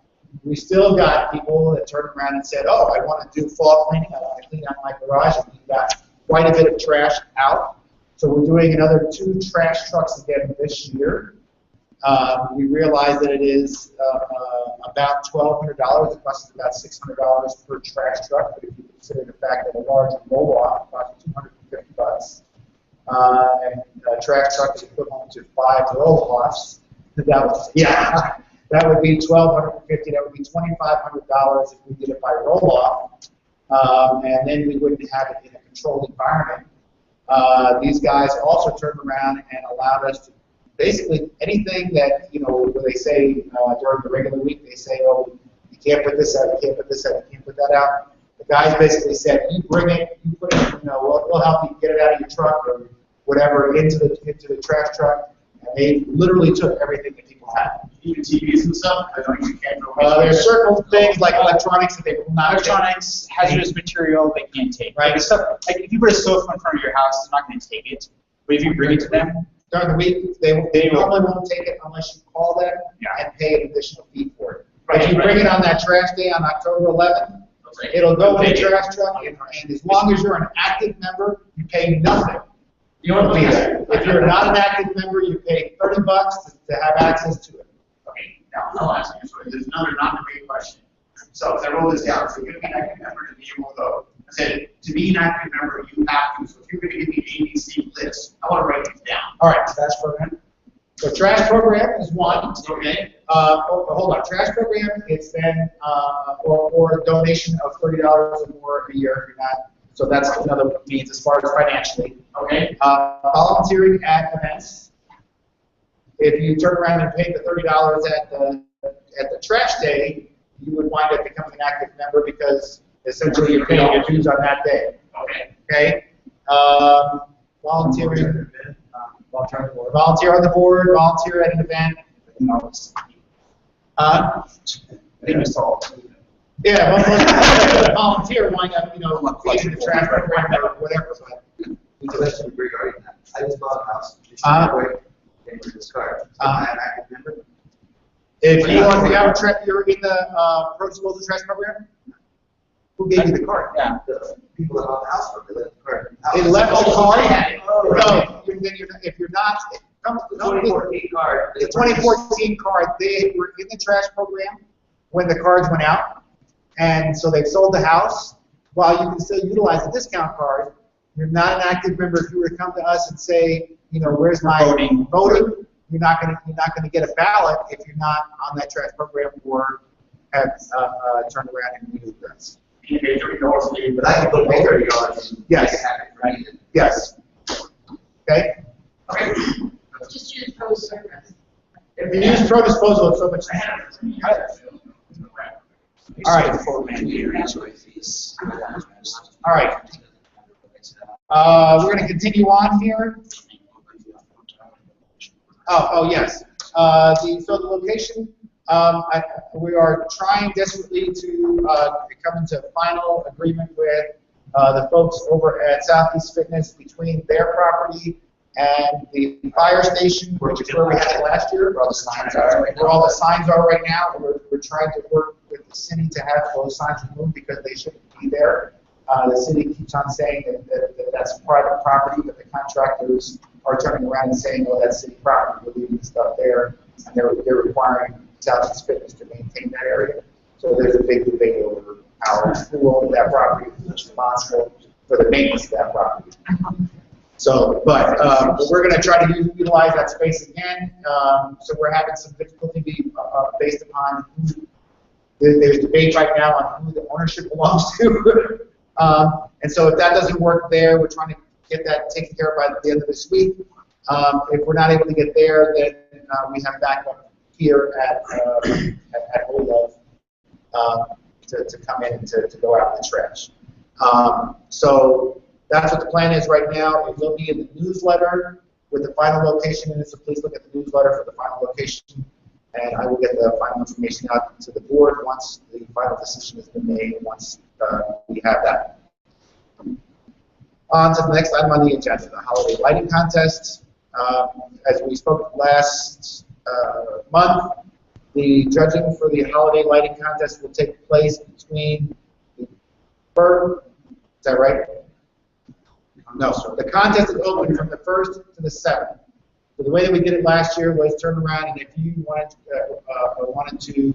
Speaker 1: we still got people that turned around and said, oh, I want to do fall cleaning, I want to clean out my garage, and we got quite a bit of trash out. So we're doing another 2 trash trucks again this year. We realize that it is about $1,200. It costs about $600 per trash truck, but if you consider the fact that a large roll-off costs $250, and a trash truck is equivalent to 5 roll-offs, that would be $1,250. That would be $2,500 if we did it by roll-off, and then we wouldn't have it in a controlled environment. These guys also turned around and allowed us to basically anything that, when they say during the regular week, they say, oh, you can't put this out, you can't put this out, you can't put that out. The guys basically said, you bring it, you put it, we'll help you get it out of your truck or whatever into the trash truck. And they literally took everything that people had.
Speaker 6: Even TVs and stuff? I know you can't
Speaker 1: there's certain things like electronics that they will not
Speaker 4: Electronics, hazardous material, they can't take.
Speaker 1: Right.
Speaker 4: Like, stuff, like if you put a sofa in front of your house, they're not going to take it. But if you bring it to them,
Speaker 1: during the week, they normally won't take it unless you call them and pay an additional fee for it. But if you bring it on that trash day on October 11th, it'll go in the trash truck, and as long as you're an active member, you pay nothing.
Speaker 6: You don't pay that.
Speaker 1: If you're not an active member, you pay $30 to have access to it.
Speaker 6: Okay, now I'll ask you, so there's another not-to-be question. So, because I wrote this down, so you're going to be an active member to be able to vote. I said, to be an active member, you have to. So if you're going to give me an ABC list, I want to write these down.
Speaker 1: All right, trash program. So trash program is one.
Speaker 6: Okay?
Speaker 1: Hold on, trash program, it's then, or a donation of $30 or more a year if you're not, so that's another means as far as financially.
Speaker 6: Okay?
Speaker 1: Volunteering at events. If you turn around and pay the $30 at the trash day, you would wind up becoming an active member because essentially you're paying your dues on that day.
Speaker 6: Okay.
Speaker 1: Okay? Volunteering. Volunteer on the board, volunteer at an event. Yeah, well, most people volunteer wind up, paying the trash program or whatever. But
Speaker 7: I just bought a house. This card. I'm an active member.
Speaker 1: if you want to have a trash, you're in the pro disposal trash program. Who gave you the card?
Speaker 4: Yeah.
Speaker 7: The people that bought the house for me left the card.
Speaker 1: They left the card.
Speaker 6: Oh,
Speaker 1: No, if you're not,
Speaker 7: The 2014 card.
Speaker 1: the 2014 card, they were in the trash program when the cards went out, and so they sold the house. While you can still utilize the discount card, you're not an active member. If you were to come to us and say, where's my voting? You're not gonna get a ballot if you're not on that trash program or have turned around and renewed this.
Speaker 7: But I can put my $30.
Speaker 1: Yes.
Speaker 7: Right?
Speaker 1: Yes. Okay.
Speaker 6: Okay.
Speaker 2: Just use pro service.
Speaker 1: If you use pro disposal, it's so much. All right. All right. We're going to continue on here. Oh yes. So the location, we are trying desperately to come into final agreement with the folks over at Southeast Fitness between their property and the fire station, which is where we had it last year. Where all the signs are right now. We're trying to work with the city to have those signs removed because they shouldn't be there. The city keeps on saying that that's private property, but the contractors are turning around and saying, oh, that's city property, we're leaving the stuff there, and they're requiring Southeast Fitness to maintain that area. So there's a big debate over who owns that property, who's responsible for the maintenance of that property. So, but we're going to try to utilize that space again. So we're having some difficulty based upon who, there's debate right now on who the ownership belongs to. And so if that doesn't work there, we're trying to get that taken care of by the end of this week. If we're not able to get there, then we have backup here at Olaf to come in and to go out in the trash. So that's what the plan is right now. It will be in the newsletter with the final location in it, so please look at the newsletter for the final location, and I will get the final information out to the board once the final decision has been made, once we have that. On to the next item on the agenda, the holiday lighting contest. As we spoke last month, the judging for the holiday lighting contest will take place between the first, is that right? No, sir. The contest is open from the 1st to the 7th. So the way that we did it last year was turn around, and if you wanted to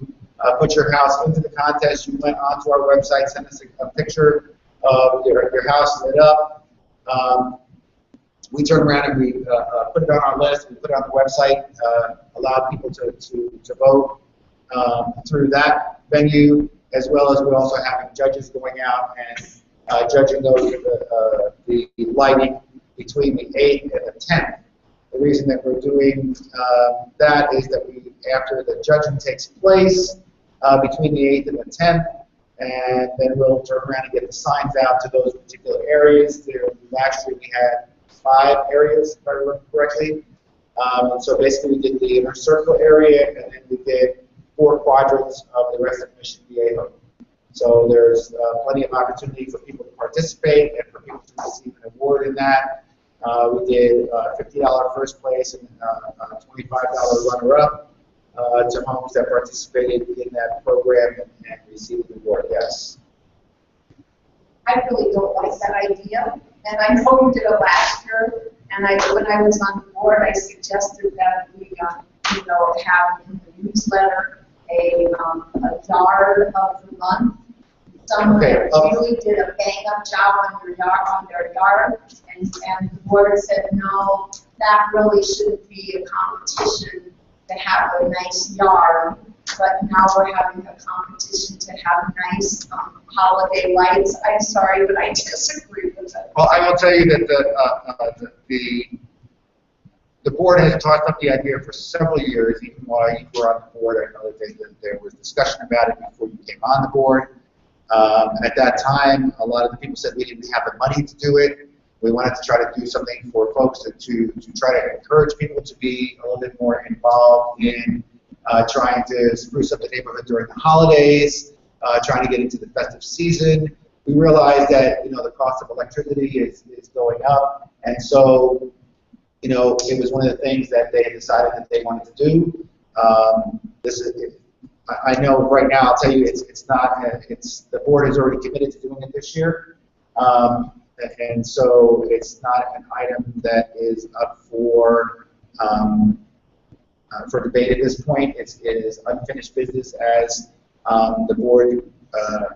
Speaker 1: put your house into the contest, you went onto our website, sent us a picture of your house lit up. We turned around and we put it on our list. We put it on the website, allowed people to vote through that venue, as well as we also having judges going out and judging the lighting between the 8th and the 10th. The reason that we're doing that is that after the judging takes place between the 8th and the 10th, and then we'll turn around and get the signs out to those particular areas. Last year we had 5 areas, if I remember correctly. So basically we did the inner circle area, and then we did 4 quadrants of the rest of Mission Viejo. So there's plenty of opportunity for people to participate and for people to receive an award in that. We did $50 first place and $25 runner-up to homes that participated in that program and received the award, yes.
Speaker 2: I really don't like that idea, and I know we did it last year, and when I was on the board, I suggested that we, have in the newsletter a yard of the month. Someone
Speaker 1: Okay,
Speaker 2: really did a bang-up job on their yard, and the board said, no, that really shouldn't be a competition to have a nice yard, but now we're having a competition to have nice holiday lights. I'm sorry, but I disagree with it.
Speaker 1: Well, I will tell you that the board has tossed up the idea for several years, even while you were on the board. I know that there was discussion about it before you came on the board. At that time, a lot of the people said we didn't have the money to do it. We wanted to try to do something for folks to try to encourage people to be a little bit more involved in trying to spruce up the neighborhood during the holidays, trying to get into the festive season. We realized that, the cost of electricity is going up, and so, it was one of the things that they decided that they wanted to do. I know right now, I'll tell you, the board is already committed to doing it this year. And so it's not an item that is up for debate at this point. It is unfinished business as the board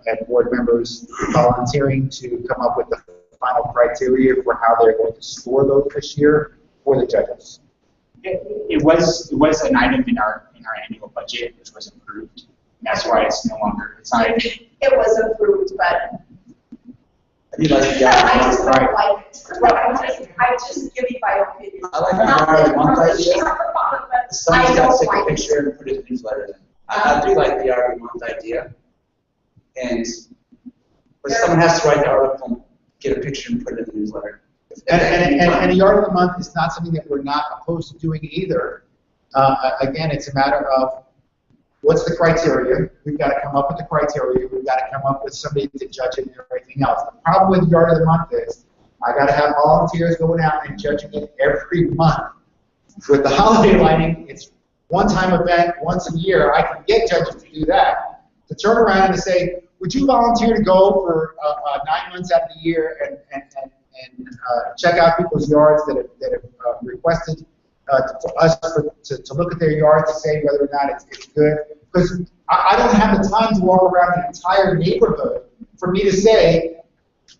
Speaker 1: and board members volunteering to come up with the final criteria for how they're going to score those this year for the judges.
Speaker 4: It was an item in our annual budget, which was approved. That's why it's no longer. It's not.
Speaker 2: It was approved, but
Speaker 7: I do like the
Speaker 2: I just
Speaker 7: yard.
Speaker 2: don't like it. I just give you my opinion.
Speaker 7: I like the yard of the month idea.
Speaker 2: I
Speaker 7: Someone's got to
Speaker 2: don't
Speaker 7: take a
Speaker 2: like it.
Speaker 7: picture and put it in the newsletter. I do like the yard of the month idea. But someone has to write the article, and get a picture and put it in the newsletter.
Speaker 1: And the yard of the month is not something that we're not opposed to doing either. Again, it's a matter of what's the criteria. We've got to come up with the criteria. We've got to come up with somebody to judge it and everything else. The problem with yard of the month is I got to have volunteers going out and judging it every month. With the holiday lighting, it's one-time event once a year. I can get judges to do that. To turn around and say, would you volunteer to go for 9 months out of the year and check out people's yards that have requested for us to look at their yards to say whether or not it's good? Because I don't have the time to walk around the entire neighborhood for me to say,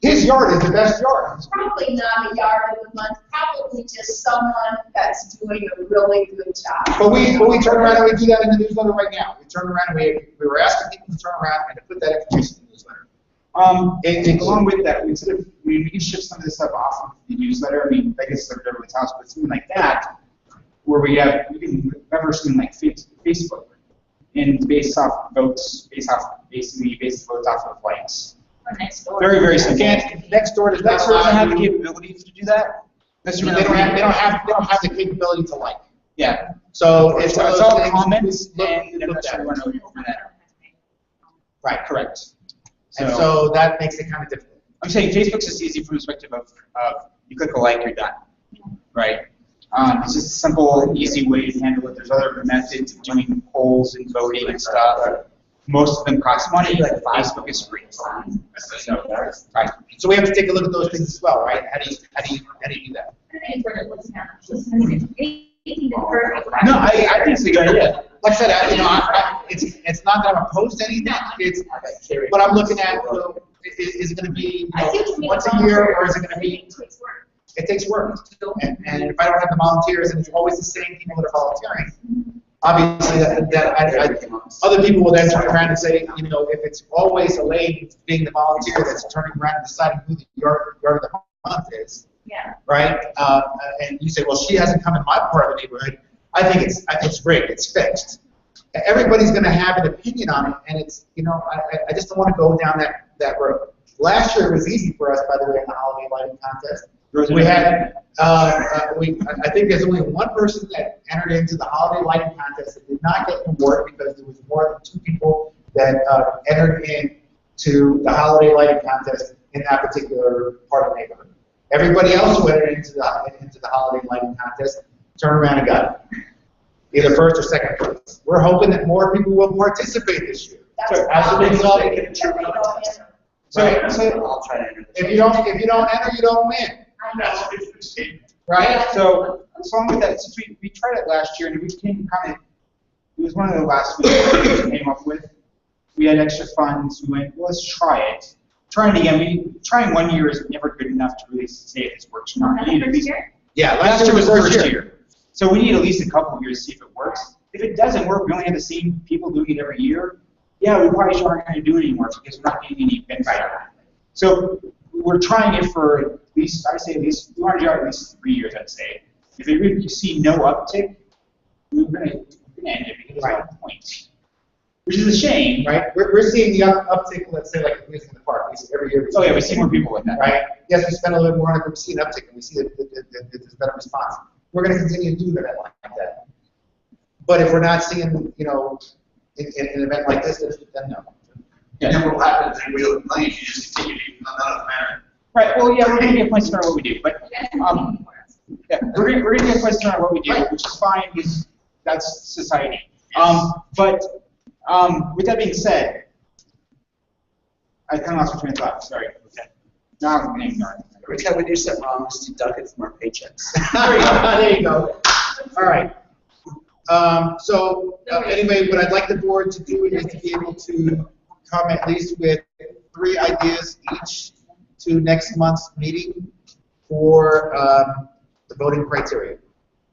Speaker 1: his yard is the best yard.
Speaker 2: Probably not a yard of the month, probably just someone that's doing a really good job.
Speaker 1: But we turn around and we do that in the newsletter right now. We turn around and we were asking people to turn around and to put that information in the newsletter.
Speaker 4: And along with that, we can shift some of this stuff off of the newsletter. I mean, I guess it's everyone's house, but something like that, where we can remember something like Facebook, and based votes off of likes.
Speaker 8: Or next door.
Speaker 4: Very, very simple.
Speaker 1: Next door does not
Speaker 4: Next door doesn't have the
Speaker 1: allow you.
Speaker 4: capabilities to do that.
Speaker 1: They don't have the capability to like.
Speaker 4: Yeah.
Speaker 1: So it's one of
Speaker 4: It's
Speaker 1: those
Speaker 4: all
Speaker 1: things
Speaker 4: comments,
Speaker 1: we
Speaker 4: and
Speaker 1: look
Speaker 4: that's
Speaker 1: at.
Speaker 4: everyone over that.
Speaker 1: Right.
Speaker 4: Correct.
Speaker 1: And so that makes it kind of difficult.
Speaker 4: I'm saying Facebook's just easy from the perspective of you click a like, you're done, right? It's just a simple, easy way to handle it. There's other methods of doing polls and voting and stuff. Most of them cost money. Facebook is free. So, right.
Speaker 1: So we have to take a look at those things as well, right? How do you do that?
Speaker 4: No, I think it's a good idea.
Speaker 1: Like I said, it's not that I'm opposed to anything. It's but I'm looking at, is it going to be once a year, or is it going to be? It takes work, and if I don't have the volunteers, and it's always the same people that are volunteering, obviously other people will then turn around and say, if it's always Elaine being the volunteer that's turning around and deciding who the yard of the month is,
Speaker 8: Yeah.
Speaker 1: right? And you say, well, she hasn't come in my part of the neighborhood. I think it's great. It's fixed. Everybody's going to have an opinion on it, and it's I just don't want to go down that road. Last year it was easy for us, by the way, in the holiday lighting contest. We had I think there's only one person that entered into the holiday lighting contest that did not get an award because there was more than 2 people that entered into the holiday lighting contest in that particular part of the neighborhood. Everybody else who entered into the holiday lighting contest turned around and got it, either first or second place. We're hoping that more people will participate this year.
Speaker 2: That's
Speaker 1: As a result,
Speaker 4: So
Speaker 7: I'll try to enter this.
Speaker 1: if you don't enter, you don't win,
Speaker 2: I
Speaker 6: That's
Speaker 2: know.
Speaker 6: what it's statement.
Speaker 1: right?
Speaker 4: So along with that, since we tried it last year and we became kind of It was one of the last ones we came up with. We had extra funds. We went, well, let's try it. Trying it again. Trying 1 year is never good enough to really say if this works or not. We need at least,
Speaker 1: Yeah,
Speaker 4: last year was the first year. So we need at least a couple of years to see if it works. If it doesn't work, we only have the same people doing it every year. Yeah, we probably aren't going to do it anymore because we're not getting any benefit out of it. So we're trying it for at least, I would say at least, we want to do it at least 3 years, I'd say. If we see no uptick, we're going to end it because there's no point. Which is a shame.
Speaker 1: Right? We're seeing the uptick, let's say, like in the park. We see every year.
Speaker 4: Oh, yeah, we see more people with that.
Speaker 1: Right? Yes, we spend a little more on it, but we see an uptick and we see that there's better response. We're going to continue to do an event like that. But if we're not seeing, you know, in an event like this, then no.
Speaker 6: And then what will happen is we don't plan, you just continue to none of the matter.
Speaker 4: Right, well, yeah, we're going to get points on what we do. But yeah, we're going to get points on what we do, which is fine because that's society. But with that being said, I kind of lost my train of thought. Sorry. Okay. Now I'm going to ignore it.
Speaker 7: Every time we do something wrong, we just deduct it from our paychecks.
Speaker 1: There you go. All right. Anyway, what I'd like the board to do is to be able to come at least with 3 ideas each to next month's meeting for the voting criteria.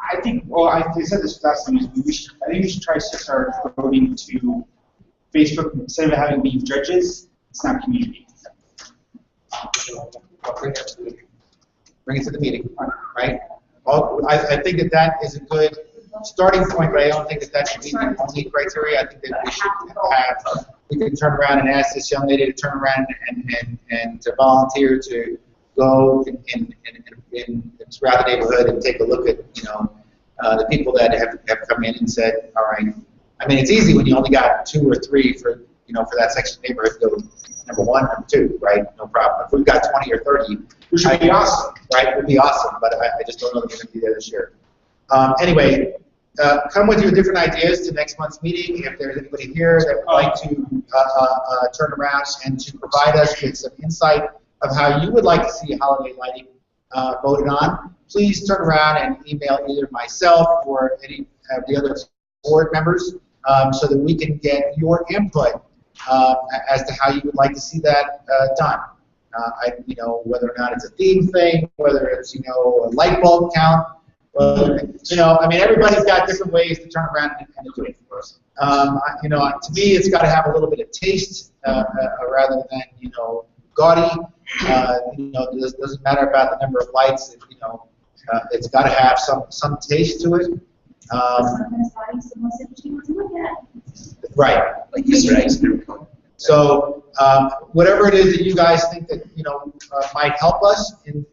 Speaker 4: I think, well, I said this last time, I think we should try to switch our voting to Facebook instead of having being judges. It's not community.
Speaker 1: Bring it to the meeting, right? I think that is a good starting point, but I don't think that should be the only criteria. I think that we can turn around and ask this young lady to turn around and to volunteer to go in throughout the neighborhood and take a look at, you know, the people that have come in and said, all right. I mean, it's easy when you only got 2 or 3 for, you know, for that section of the neighborhood to go number 1, number 2, right? No problem. If we've got 20 or 30,
Speaker 4: which would be awesome,
Speaker 1: right? It would be awesome, but I just don't know that we're going to be there this year. Anyway, come with your different ideas to next month's meeting. If there's anybody here that would like to turn around and to provide us with some insight of how you would like to see holiday lighting voted on, please turn around and email either myself or any of the other board members so that we can get your input as to how you would like to see that done. You know, whether or not it's a theme thing, whether it's, you know, a light bulb count, you know, I mean, everybody's got different ways to turn around and do it. You know, to me, it's got to have a little bit of taste rather than, you know, gaudy. You know, it doesn't matter about the number of lights. You know, it's got to have some taste to it. Right.
Speaker 7: Like Easter eggs.
Speaker 1: So whatever it is that you guys think that, you know, might help us in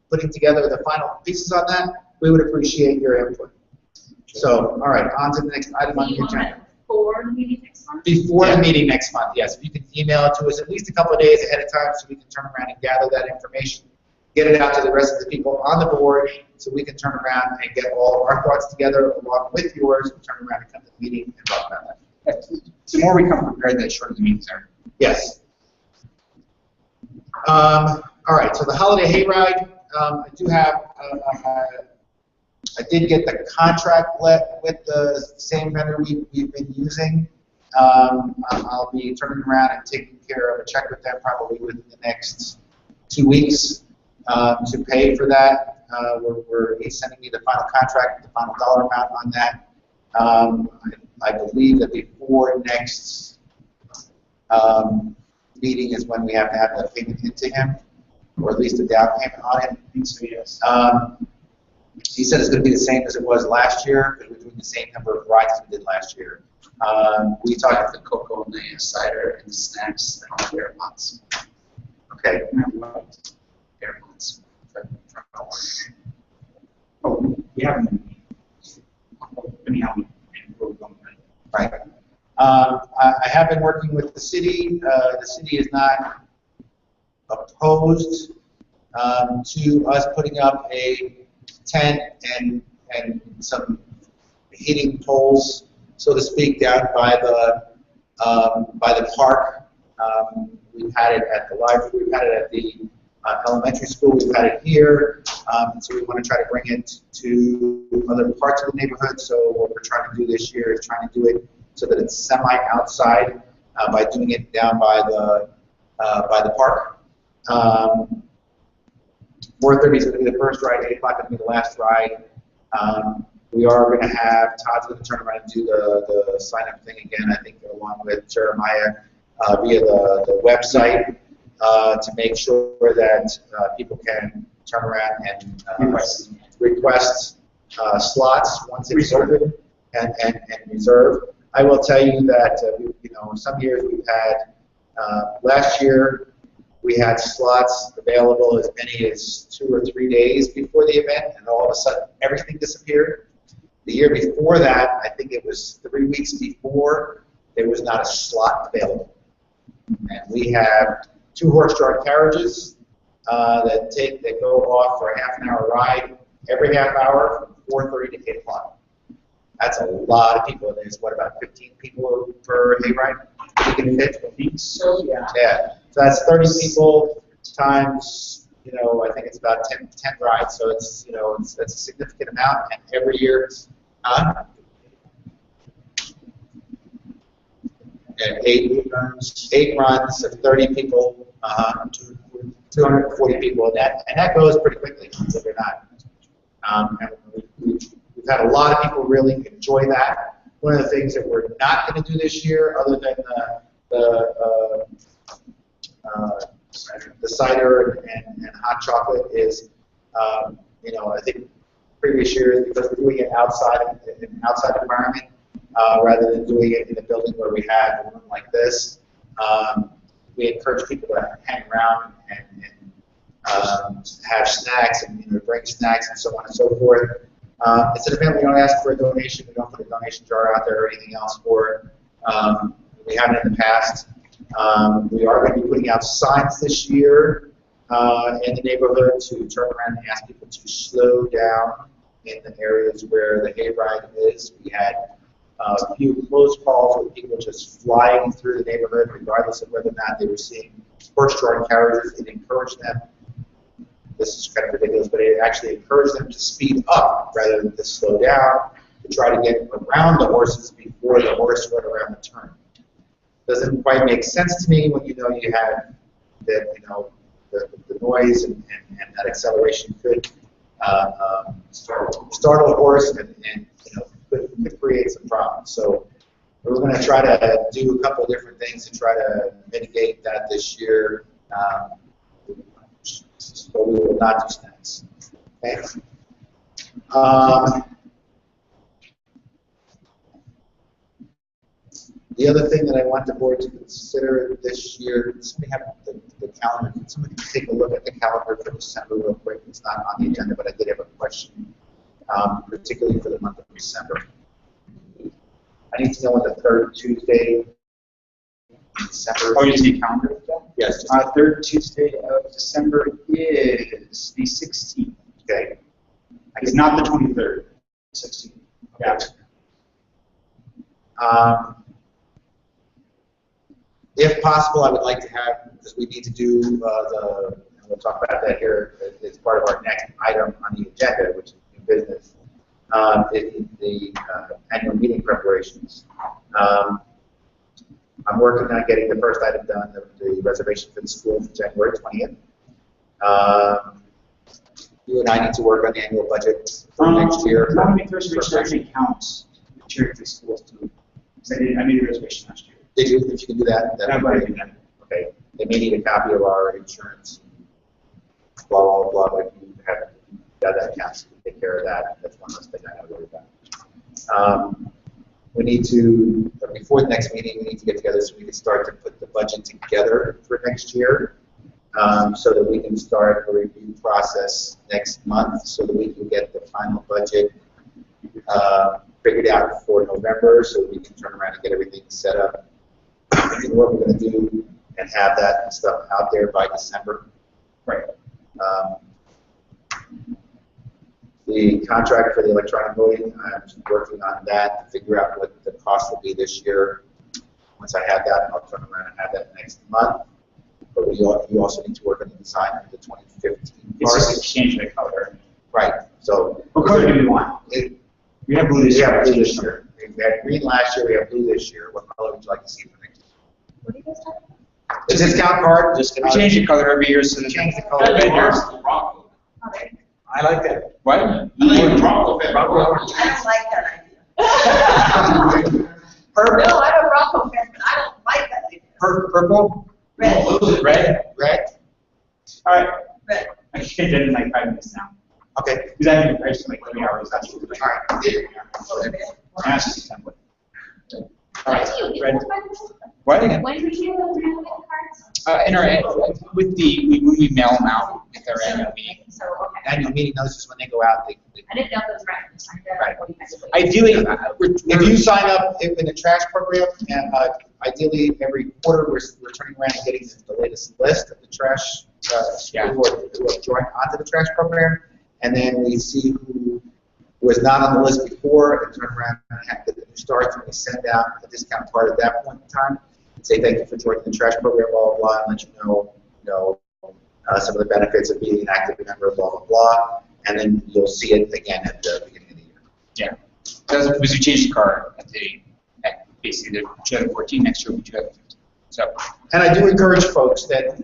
Speaker 1: putting together the final pieces on that, we would appreciate your input. So, all right, on to the next item on the agenda.
Speaker 2: Before the meeting next month?
Speaker 1: Before the meeting next month, yes. If you can email it to us at least a couple of days ahead of time so we can turn around and gather that information, get it out to the rest of the people on the board so we can turn around and get all of our thoughts together along with yours and turn around and come to the meeting and talk about that.
Speaker 4: The more we come prepared, the shorter the meetings are.
Speaker 1: Yes. All right, so the holiday hayride, I do have, I did get the contract with the same vendor we've been using. I'll be turning around and taking care of a check with them probably within the next 2 weeks to pay for that. He's sending me the final contract, the final dollar amount on that. I believe that before next meeting is when we have to have that payment into him, or at least a down payment on it.
Speaker 4: I think so, yes.
Speaker 1: He said it's going to be the same as it was last year, because we're doing the same number of rides as we did last year. We talked
Speaker 7: The cocoa and the cider and the snacks and all the AirPods.
Speaker 1: okay.
Speaker 7: AirPods.
Speaker 4: Oh, we haven't. Anyhow, we're going.
Speaker 1: Right. I have been working with the city. The city is not opposed to us putting up a tent and some heating poles, so to speak, down by the park. We've had it at the library. We've had it at the elementary school. We've had it here, so we want to try to bring it to other parts of the neighborhood. So what we're trying to do this year is trying to do it so that it's semi-outside by doing it down by the park. 4:30 is going to be the first ride, 8 o'clock is going to be the last ride. We are going to have, Todd's going to turn around and do the sign-up thing again, I think, along with Jeremiah via the website to make sure that people can turn around and request slots once it's open and reserve. I will tell you that, some years we've had, last year, we had slots available as many as 2 or 3 days before the event, and all of a sudden everything disappeared. The year before that, I think it was 3 weeks before, there was not a slot available. And we have 2 horse-drawn carriages that go off for a half-an-hour ride every half hour from 4:30 to 8 o'clock. That's a lot of people. There's, what, about 15 people per hayride? You can fit?
Speaker 4: So, yeah.
Speaker 1: Yeah. So that's 30 people times, I think it's about 10 rides. So it's, that's a significant amount. And every year, 8 runs of 30 people, 240 people, and that goes pretty quickly, believe it or not. And we've had a lot of people really enjoy that. One of the things that we're not going to do this year, other than the cider and hot chocolate, is, I think previous years, because we're doing it outside in an outside environment, rather than doing it in a building where we have a room like this, we encourage people to hang around and have snacks and bring snacks and so on and so forth. It's an event we don't ask for a donation. We don't put a donation jar out there or anything else for it. We haven't in the past. We are going to be putting out signs this year in the neighborhood to turn around and ask people to slow down in the areas where the hayride is. We had a few close calls with people just flying through the neighborhood, regardless of whether or not they were seeing horse-drawn carriages. It encouraged them. This is kind of ridiculous, but it actually encouraged them to speed up rather than to slow down, to try to get around the horses before the horse went around the turn. Doesn't quite make sense to me when you have that the noise and that acceleration could startle a horse and could create some problems. So we're going to try to do a couple of different things to try to mitigate that this year. But we will not do snacks. Okay. The other thing that I want the board to consider this year, somebody have the calendar. Can somebody take a look at the calendar for December real quick? It's not on the agenda, but I did have a question, particularly for the month of December. I need to know when the 3rd Tuesday in December.
Speaker 4: Oh, you just need calendar?
Speaker 1: Yes.
Speaker 4: 3rd Tuesday of December is the 16th.
Speaker 1: Okay.
Speaker 4: It's not the 23rd. 16th. Yeah.
Speaker 1: If possible, I would like to have, because we need to do and we'll talk about that here as part of our next item on the agenda, which is new business, the annual meeting preparations. I'm working on getting the first item done, the reservation for the school for January 20th. You and I need to work on the annual budget for next year.
Speaker 4: How many reservations actually counts the charity schools too? I made a reservation last year.
Speaker 1: Did you? If you can do that, that'd be great. Okay. They may need a copy of our insurance. Blah blah blah. But you have that counts. Take care of that. That's one less thing I have to worry about. We need to, before the next meeting, we need to get together so we can start to put the budget together for next year, so that we can start a review process next month, so that we can get the final budget figured out for November, so we can turn around and get everything set up and what we're going to do and have that stuff out there by December. Right. The contract for the electronic voting, I'm working on that to figure out what the cost will be this year. Once I have that, I'll turn around and have that next month. but you also need to work on the design of the 2015
Speaker 4: It's
Speaker 1: cars.
Speaker 4: just change the color.
Speaker 1: Right, so.
Speaker 4: What color do we want? We have blue this
Speaker 1: We
Speaker 4: year.
Speaker 1: have blue this year. We had green last year, we have blue this year. What color would you like to see for next year?
Speaker 2: What are you guys talking about?
Speaker 1: The discount card,
Speaker 4: We change the color every year so that
Speaker 1: change the
Speaker 5: I
Speaker 1: color.
Speaker 5: like Bronco.
Speaker 2: Oh, there you go.
Speaker 1: I like that.
Speaker 4: What?
Speaker 5: I like Bronco.
Speaker 2: I don't like that idea.
Speaker 1: Purple,
Speaker 2: No, I'm a Bronco fan, but I don't like that idea.
Speaker 1: purple,
Speaker 2: Red,
Speaker 4: Red?
Speaker 1: red,
Speaker 4: All right.
Speaker 2: red.
Speaker 4: I can get done in like 5 minutes now.
Speaker 1: okay.
Speaker 4: Because I have to like 3 hours. That's what
Speaker 1: All right.
Speaker 4: That's just a template.
Speaker 1: All right.
Speaker 4: Red. What?
Speaker 8: When did you go through the cards?
Speaker 4: In our, with the, when we mail them out at our annual meeting.
Speaker 8: So, okay.
Speaker 1: Annual meeting notices, when they go out, they.
Speaker 8: I didn't know if it was right. So I
Speaker 1: Right.
Speaker 8: what you guys were-
Speaker 4: Ideally,
Speaker 1: If you sign up in the trash program, and ideally every quarter we're turning around and getting the latest list of the trash
Speaker 4: Yeah.
Speaker 1: who have joined onto the trash program, and then we see who was not on the list before, and turn around and have the new starts, and we send out a discount card at that point in time, and say thank you for joining the trash program, blah blah blah, and let you know some of the benefits of being an active member, blah blah blah, and then you'll see it again at the beginning of the year.
Speaker 4: yeah. Because we changed the car at basically the 2014, next year we 2015. So,
Speaker 1: And I do encourage folks that,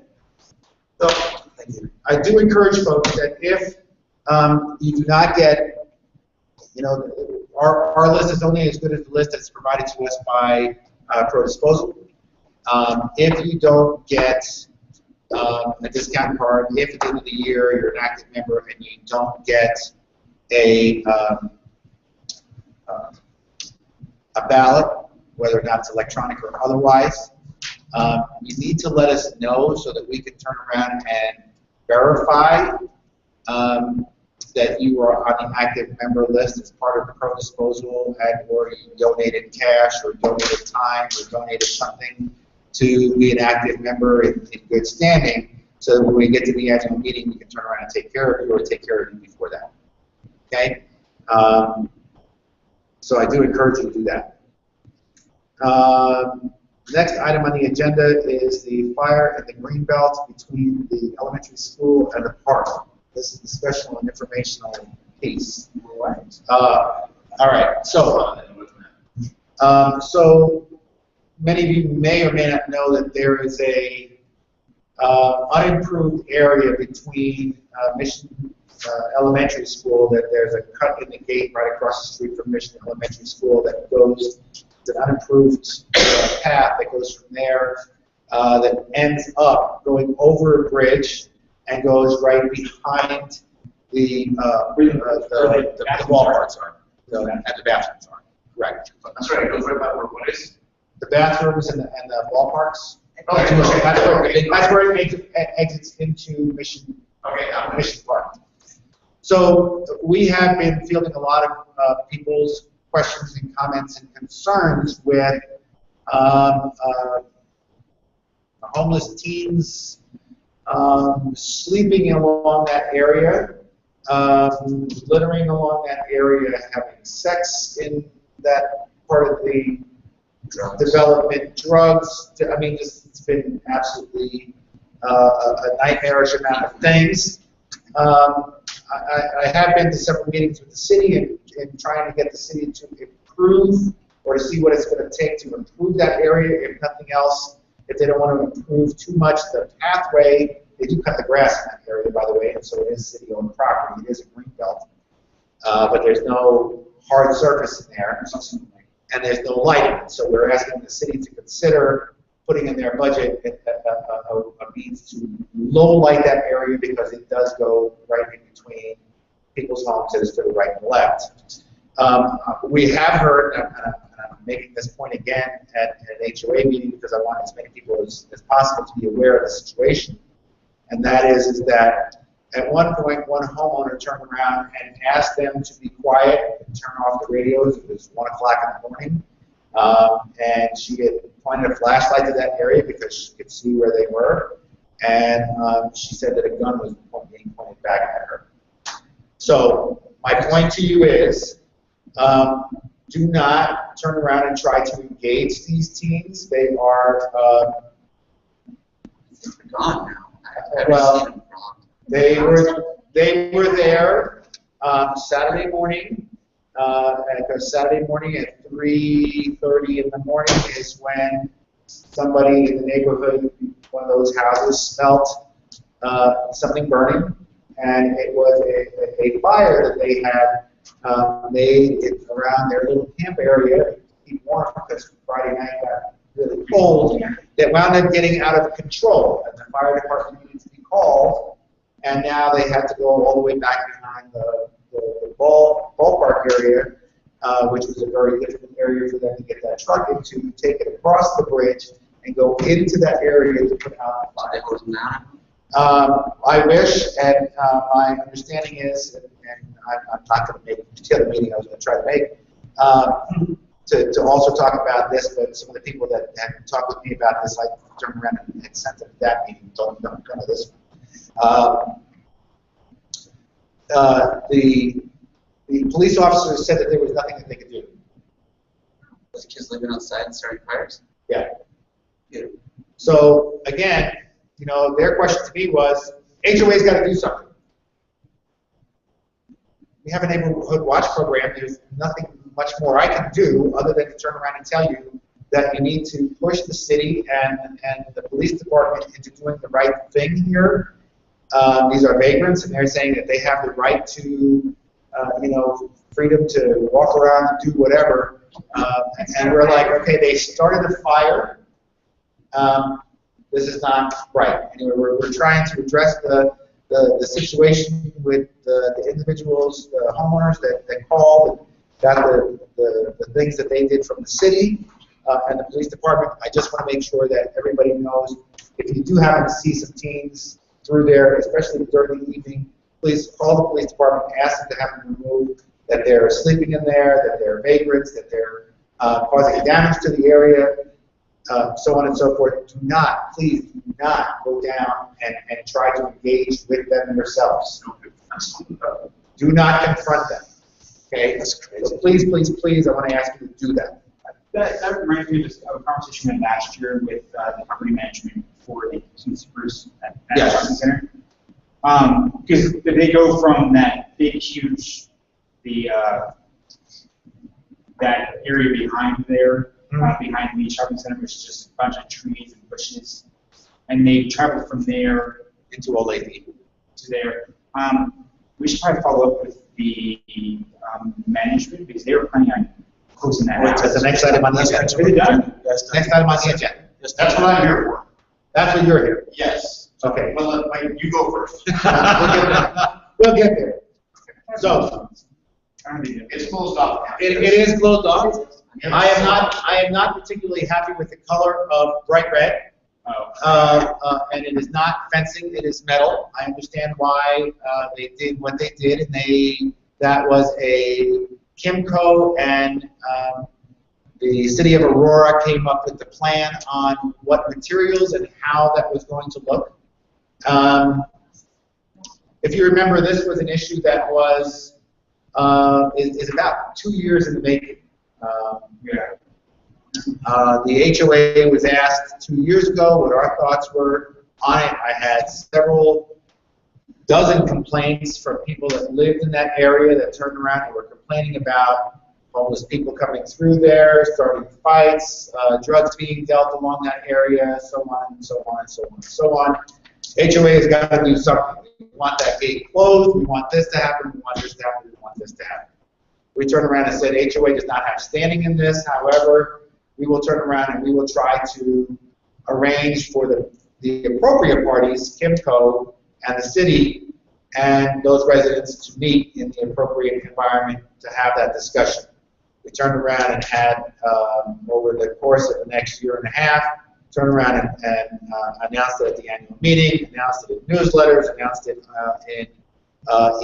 Speaker 1: I do encourage folks that if you do not get, our list is only as good as the list that's provided to us by Pro Disposal. If you don't get a discount card, if at the end of the year you're an active member and you don't get a ballot, whether or not it's electronic or otherwise, you need to let us know so that we can turn around and verify that you are on the active member list as part of the Pro Disposal, and or you donated cash or donated time or donated something to be an active member in good standing, so that when we get to the annual meeting, we can turn around and take care of you or take care of you before that. Okay? So I do encourage you to do that. Next item on the agenda is the fire at the green belt between the elementary school and the park. This is the special and informational piece. All right, so many of you may or may not know that there is a unimproved area between Mission Elementary School, that there's a cut in the gate right across the street from Mission Elementary School that goes, it's an unimproved path that goes from there that ends up going over a bridge and goes right behind the ballparks are, and the bathrooms are. Correct.
Speaker 6: That's right, it goes right by where what is?
Speaker 1: The bathrooms and the ballparks.
Speaker 6: Okay.
Speaker 1: That's where it exits into Mission Park. So we have been fielding a lot of people's questions and comments and concerns with homeless teens sleeping along that area, littering along that area, having sex in that part of the development, drugs. I mean, it's been absolutely a nightmarish amount of things. I have been to several meetings with the city and trying to get the city to improve or to see what it's going to take to improve that area, if nothing else. If they don't want to improve too much the pathway, they do cut the grass in that area, by the way, and so it is city-owned property. It is a green belt, but there's no hard surface in there, and there's no lighting. So we're asking the city to consider putting in their budget a means to low light that area, because it does go right in between people's homes that is to the right and left. We have heard, and I'm making this point again at an HOA meeting because I want as many people as possible to be aware of the situation, and that is that at one point one homeowner turned around and asked them to be quiet and turn off the radios. It was 1 o'clock in the morning, and she had pointed a flashlight to that area because she could see where they were, and she said that a gun was being pointed back at her. So my point to you is, do not turn around and try to engage these teens. They are
Speaker 7: Gone now. I haven't
Speaker 1: Well,
Speaker 7: seen them for a long time.
Speaker 1: They were there Saturday morning. Because Saturday morning at 3:30 in the morning is when somebody in the neighborhood, one of those houses, smelt something burning, and it was a fire that they had made it around their little camp area to keep warm because Friday night got really cold. That wound up getting out of control, and the fire department needed to be called, and now they had to go all the way back behind the ballpark area, which was a very difficult area for them to get that truck into, take it across the bridge, and go into that area to put out the fire. I wish, and my understanding is, and I'm not going to make the other meeting I was going to try to make, to also talk about this, but some of the people that had talked with me about this, I turned around and sent them to that meeting, told them don't come to this one. The police officers said that there was nothing that they could do.
Speaker 7: Was the kids living outside and starting fires?
Speaker 1: Yeah. So again, you know, their question to me was, HOA's got to do something. We have a neighborhood watch program. There's nothing much more I can do other than to turn around and tell you that you need to push the city and the police department into doing the right thing here. These are vagrants, and they're saying that they have the right to, you know, freedom to walk around and do whatever. And we're like, okay, they started a fire. This is not right. Anyway, we're trying to address the situation with the individuals, the homeowners that called, got the things that they did from the city and the police department. I just want to make sure that everybody knows, if you do happen to see some teens through there, especially during the evening, please call the police department, ask them to have them removed, that they're sleeping in there, that they're vagrants, that they're causing damage to the area, so on and so forth. Do not, please do not go down and try to engage with them yourselves. Do not confront them. Okay? That's crazy. So please, please, please, I want to ask you to do that.
Speaker 4: That reminds me of a conversation we had last year with the property management for the Spruce at the shopping center. Because they go from that big, huge, that area behind there, behind the shopping center, which is just a bunch of trees and bushes, and they travel from there
Speaker 1: into Old Lady
Speaker 4: to there. We should probably follow up with the management because they were planning on closing that.
Speaker 1: That's the next item on the agenda.
Speaker 4: Really done.
Speaker 1: Next item on the agenda.
Speaker 6: That's what I'm here for.
Speaker 1: That's what you're here.
Speaker 6: Yes.
Speaker 1: Okay.
Speaker 6: Well, you go first.
Speaker 1: We'll get there. So
Speaker 6: It's closed off.
Speaker 1: it is closed off. I am not particularly happy with the color of bright red. And it is not fencing, it is metal. I understand why they did what they did, and that was a Kimco and the city of Aurora came up with the plan on what materials and how that was going to look. If you remember, this was an issue that was is about 2 years in the making. The HOA was asked 2 years ago what our thoughts were on it. I had several dozen complaints from people that lived in that area that turned around and were complaining about homeless people coming through there, starting fights, drugs being dealt along that area, so on and so on and so on and so on. HOA has got to do something. We want that gate closed. We want this to happen. We want this to happen. We want this to happen. We turned around and said HOA does not have standing in this. However, we will turn around and we will try to arrange for the appropriate parties, Kimco and the city, and those residents to meet in the appropriate environment to have that discussion. We turned around and had, over the course of the next year and a half, turned around and announced it at the annual meeting, announced it in newsletters, announced it in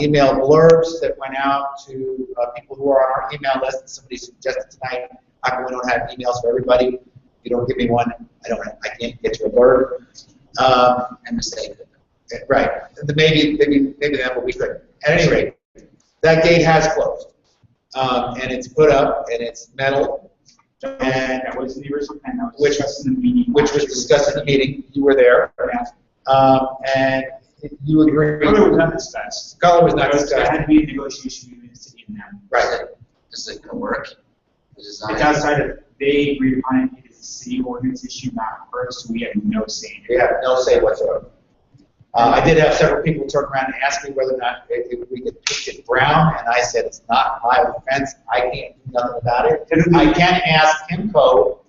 Speaker 1: email blurbs that went out to people who are on our email list. And somebody suggested tonight, how come we don't have emails for everybody? If you don't give me one, I can't get you a blurb.
Speaker 7: And mistake.
Speaker 1: Right. Maybe that will be good. At any rate, that gate has closed. And it's put up, and it's metal. And
Speaker 4: that was the original plan, that was
Speaker 1: Which-
Speaker 4: discussed in the meeting.
Speaker 1: which was discussed in the meeting. You were there. And you agreed.
Speaker 4: Color was not discussed.
Speaker 1: Color was not
Speaker 4: There
Speaker 1: discussed.
Speaker 4: had to be a negotiation between the city and them.
Speaker 1: Right.
Speaker 10: Is it gonna work? The design?
Speaker 4: It's outside of, they agreed upon it, it is a city ordinance issue, not ours, so we have no say in
Speaker 1: We
Speaker 4: it.
Speaker 1: have no say whatsoever. I did have several people turn around and ask me whether or not if we could paint it brown, and I said, it's not my offense, I can't do nothing about it. I can ask Kimco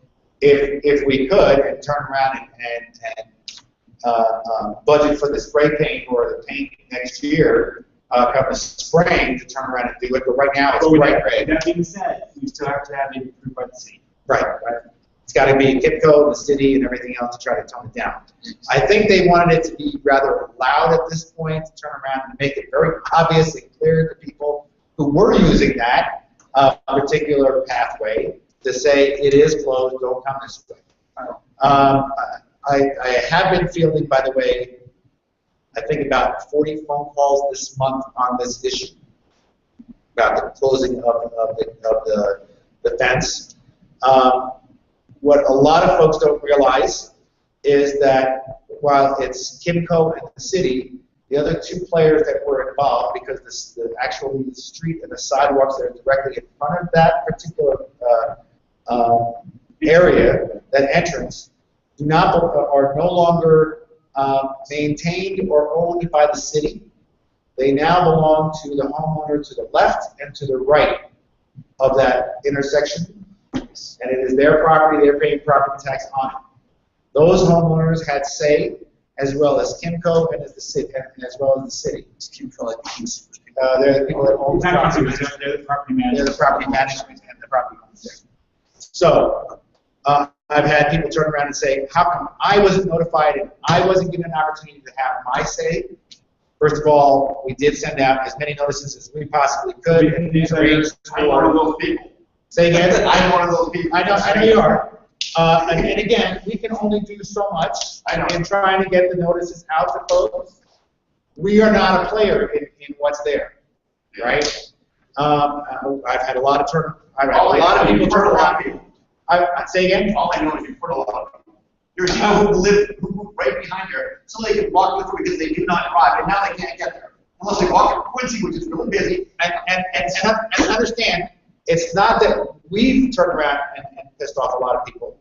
Speaker 1: if we could, and turn around and budget for the spray paint or the paint next year, come the spring to turn around and do it, but right now it's
Speaker 4: But with
Speaker 1: bright red.
Speaker 4: that being said, we still have to have it approved by the city.
Speaker 1: Right. It's got to be Kimco, the city, and everything else to try to tone it down. I think they wanted it to be rather loud at this point, to turn around and make it very obvious and clear to people who were using that particular pathway to say it is closed, don't come this way. I have been fielding, by the way, I think about 40 phone calls this month on this issue about the closing of the fence. What a lot of folks don't realize is that while it's Kimco and the city, the other two players that were involved, because the street and the sidewalks that are directly in front of that particular area, that entrance, are no longer maintained or owned by the city. They now belong to the homeowner to the left and to the right of that intersection. And it is their property, they're paying property tax on it. Those homeowners had say, as well as Kimco and as well as the city.
Speaker 7: It's Kimco, I think it's-
Speaker 1: They're the people that own the property.
Speaker 4: They're the property
Speaker 1: They're
Speaker 4: management.
Speaker 1: the property management and the property owners there. So, I've had people turn around and say, how come I wasn't notified and I wasn't given an opportunity to have my say? First of all, we did send out as many notices as we possibly could. And arranged
Speaker 6: I'm one of those people.
Speaker 1: Say again?
Speaker 6: I'm one of those people.
Speaker 1: I know you are. And again, we can only do so much in trying to get the notices out to folks. We are not a player in what's there, right? I've had a lot of people turn around. Say again?
Speaker 6: All I know is you've heard a lot of people. There's people who live right behind there, so they can walk with because they do not drive, and now they can't get there. Unless they walk to Quincy, which is really busy.
Speaker 1: And understand, it's not that we've turned around and pissed off a lot of people.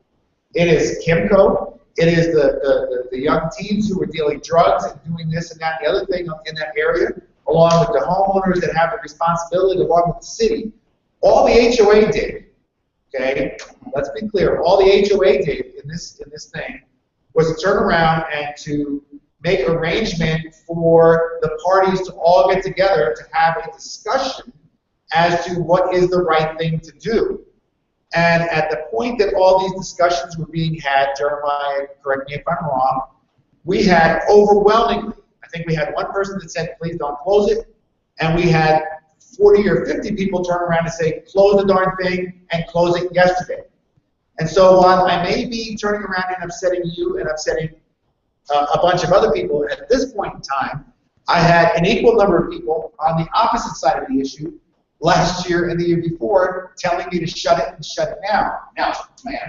Speaker 1: It is Kimco. It is the young teens who are dealing drugs and doing this and that and the other thing in that area, along with the homeowners that have the responsibility, along with the city. All the HOA did, okay? Let's be clear. All the HOA did in this thing was to turn around and to make arrangement for the parties to all get together to have a discussion as to what is the right thing to do. And at the point that all these discussions were being had, Jeremiah, correct me if I'm wrong, we had overwhelmingly, I think we had one person that said, please don't close it, and we had 40 or 50 people turn around and say, close the darn thing, and close it yesterday. And so while I may be turning around and upsetting you and upsetting a bunch of other people, at this point in time, I had an equal number of people on the opposite side of the issue last year and the year before telling me to shut it and shut it down. Now,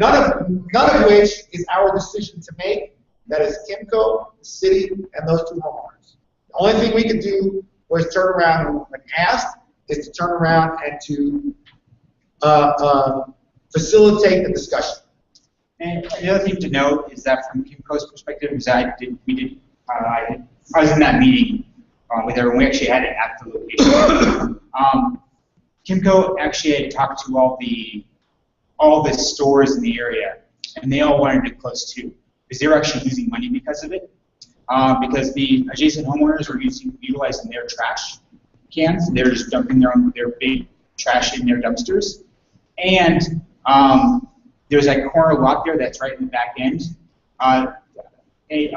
Speaker 1: none of which is our decision to make. That is Kimco, the city, and those two homeowners. The only thing we could do was turn around when asked is to turn around and to facilitate the discussion.
Speaker 4: And the other thing to note is that from Kimco's perspective, is I was in that meeting with everyone. We actually had it at the location. Kimco actually had talked to all the stores in the area, and they all wanted to close too, because they were actually losing money because of it. Because the adjacent homeowners were utilizing their trash cans, they were just dumping their big trash in their dumpsters, and there's that corner lot there that's right in the back end. Abe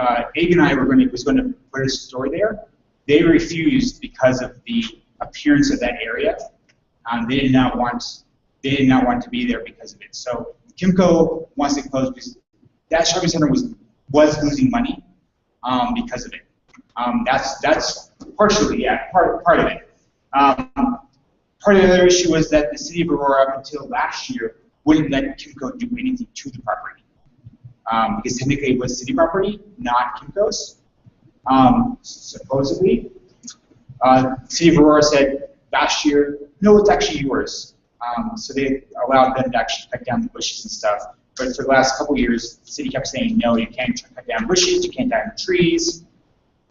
Speaker 4: and I was going to put a store there. They refused because of the appearance of that area. They did not want to be there because of it. So Kimco wants to close because that shopping center was losing money because of it. That's partially, yeah, part of it. Part of the other issue was that the city of Aurora, up until last year, wouldn't let Kimco do anything to the property. Because technically it was city property, not Kimco's. Supposedly. City of Aurora said last year, no, it's actually yours. So they allowed them to actually cut down the bushes and stuff. But for the last couple of years, the city kept saying, no, you can't cut down bushes, you can't cut down trees.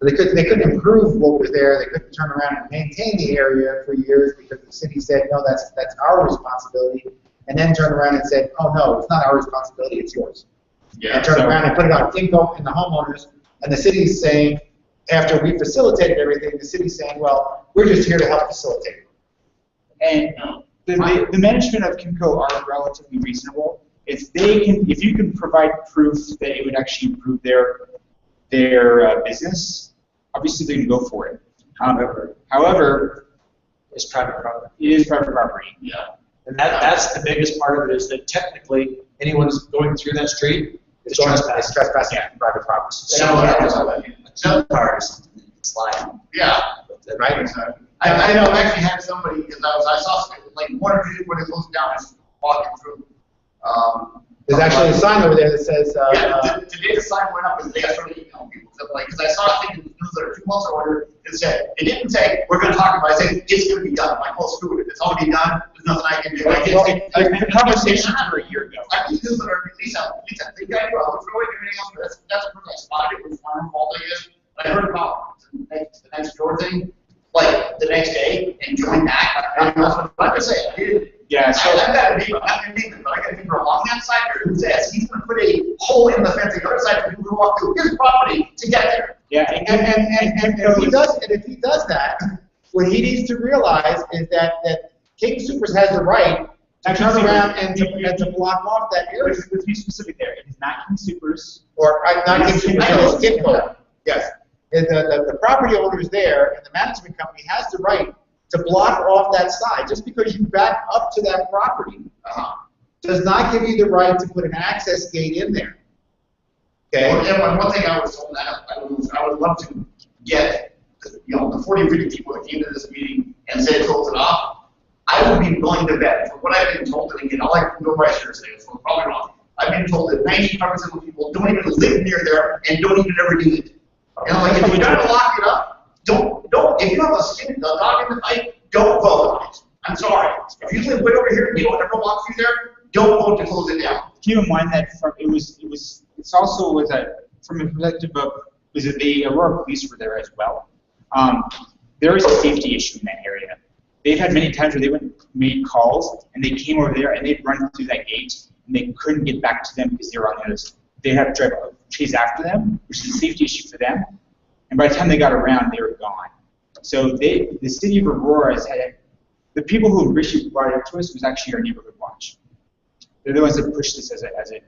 Speaker 1: They couldn't improve what was there. They couldn't turn around and maintain the area for years because the city said, no, that's our responsibility. And then turned around and said, oh, no, it's not our responsibility, it's yours.
Speaker 6: Yeah.
Speaker 1: And turned around and put it on Kimco and the homeowners. And the city's saying, after we facilitated everything, the city's saying, well, we're just here to help facilitate.
Speaker 4: And the management of Kimco are relatively reasonable. If you can provide proof that it would actually improve their business, obviously they're going to go for it. However,
Speaker 9: It's private property.
Speaker 4: it is private property.
Speaker 6: Yeah.
Speaker 9: And that's the biggest part of it, is that technically, anyone's going through that street is
Speaker 1: It's
Speaker 9: trespassing.
Speaker 1: trespassing on private property.
Speaker 7: Some cars slide.
Speaker 6: Yeah.
Speaker 1: Right?
Speaker 6: I know, I actually had somebody, because I saw, like, one or two when it closed down, I was walking through.
Speaker 1: There's actually a sign over there that says,
Speaker 6: Today the sign went up, and they started emailing people, so, like, because I saw a thing in the newsletter 2 months earlier, it said, it didn't say, we're gonna talk about it, it said, it's gonna be done. I'm like, well, screw it, if it's already done, there's nothing I can do.
Speaker 4: The conversation for a year ago.
Speaker 6: I read the newsletter, Lisa, think I do, I'll throw it, everything else, that's a person I spotted, it was farm fault, I guess. I heard about the next door thing, like, the next day, and joined back, like I say, I did.
Speaker 4: Yeah, so
Speaker 6: I've got a neighbor, not a neighbor, but I got a neighbor along that side there who says he's gonna put a hole in the fence on the other side for people to walk through his property to get there.
Speaker 4: yeah,
Speaker 1: and if he does that, what he needs to realize is that King Supers has the right to turn around and to block off that area.
Speaker 4: let's be specific there. It is not King Supers.
Speaker 1: Or, not King Supers, it's Kimco. Yes. The property owners there and the management company has the right to block off that side. Just because you back up to that property does not give you the right to put an access gate in there. Okay?
Speaker 6: Well, yeah, one thing I was told that I would love to get, the 40 or 50 people that came to this meeting and said close it off. I would be willing to bet, from what I've been told, and again, I'll like nobody sure say this, so I'm probably wrong. I've been told that 95% of people don't even live near there and don't even ever use it. And I'm like, if you're gonna lock it up, don't, if you have a dog in the fight, don't vote on it. I'm sorry. If you live way over here and you don't ever walk through there, don't vote to close it down.
Speaker 4: Keep in mind that it's also from a perspective of, the Aurora police were there as well. There is a safety issue in that area. They've had many times where they made calls and they came over there and they'd run through that gate and they couldn't get back to them because they were on the other side. They had to chase after them, which is a safety issue for them. And by the time they got around, they were gone. So the city of Aurora has had, the people who originally brought it to us was actually our neighborhood watch. They're the ones that pushed this as a
Speaker 1: safety.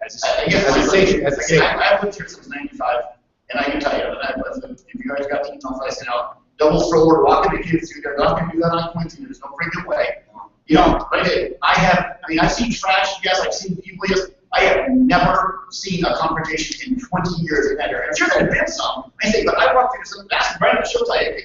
Speaker 6: I've lived here since '95, and I can tell you, if you guys got the emails I sent out, double stroller, walking the kids through there, not going to do that on Quincy, there's no freaking way. I've seen trash, yes, I've seen people, yes. I have never seen a confrontation in 20 years in that area. I'm sure there have been some. I say, but I walked through some, that's right on the showtime.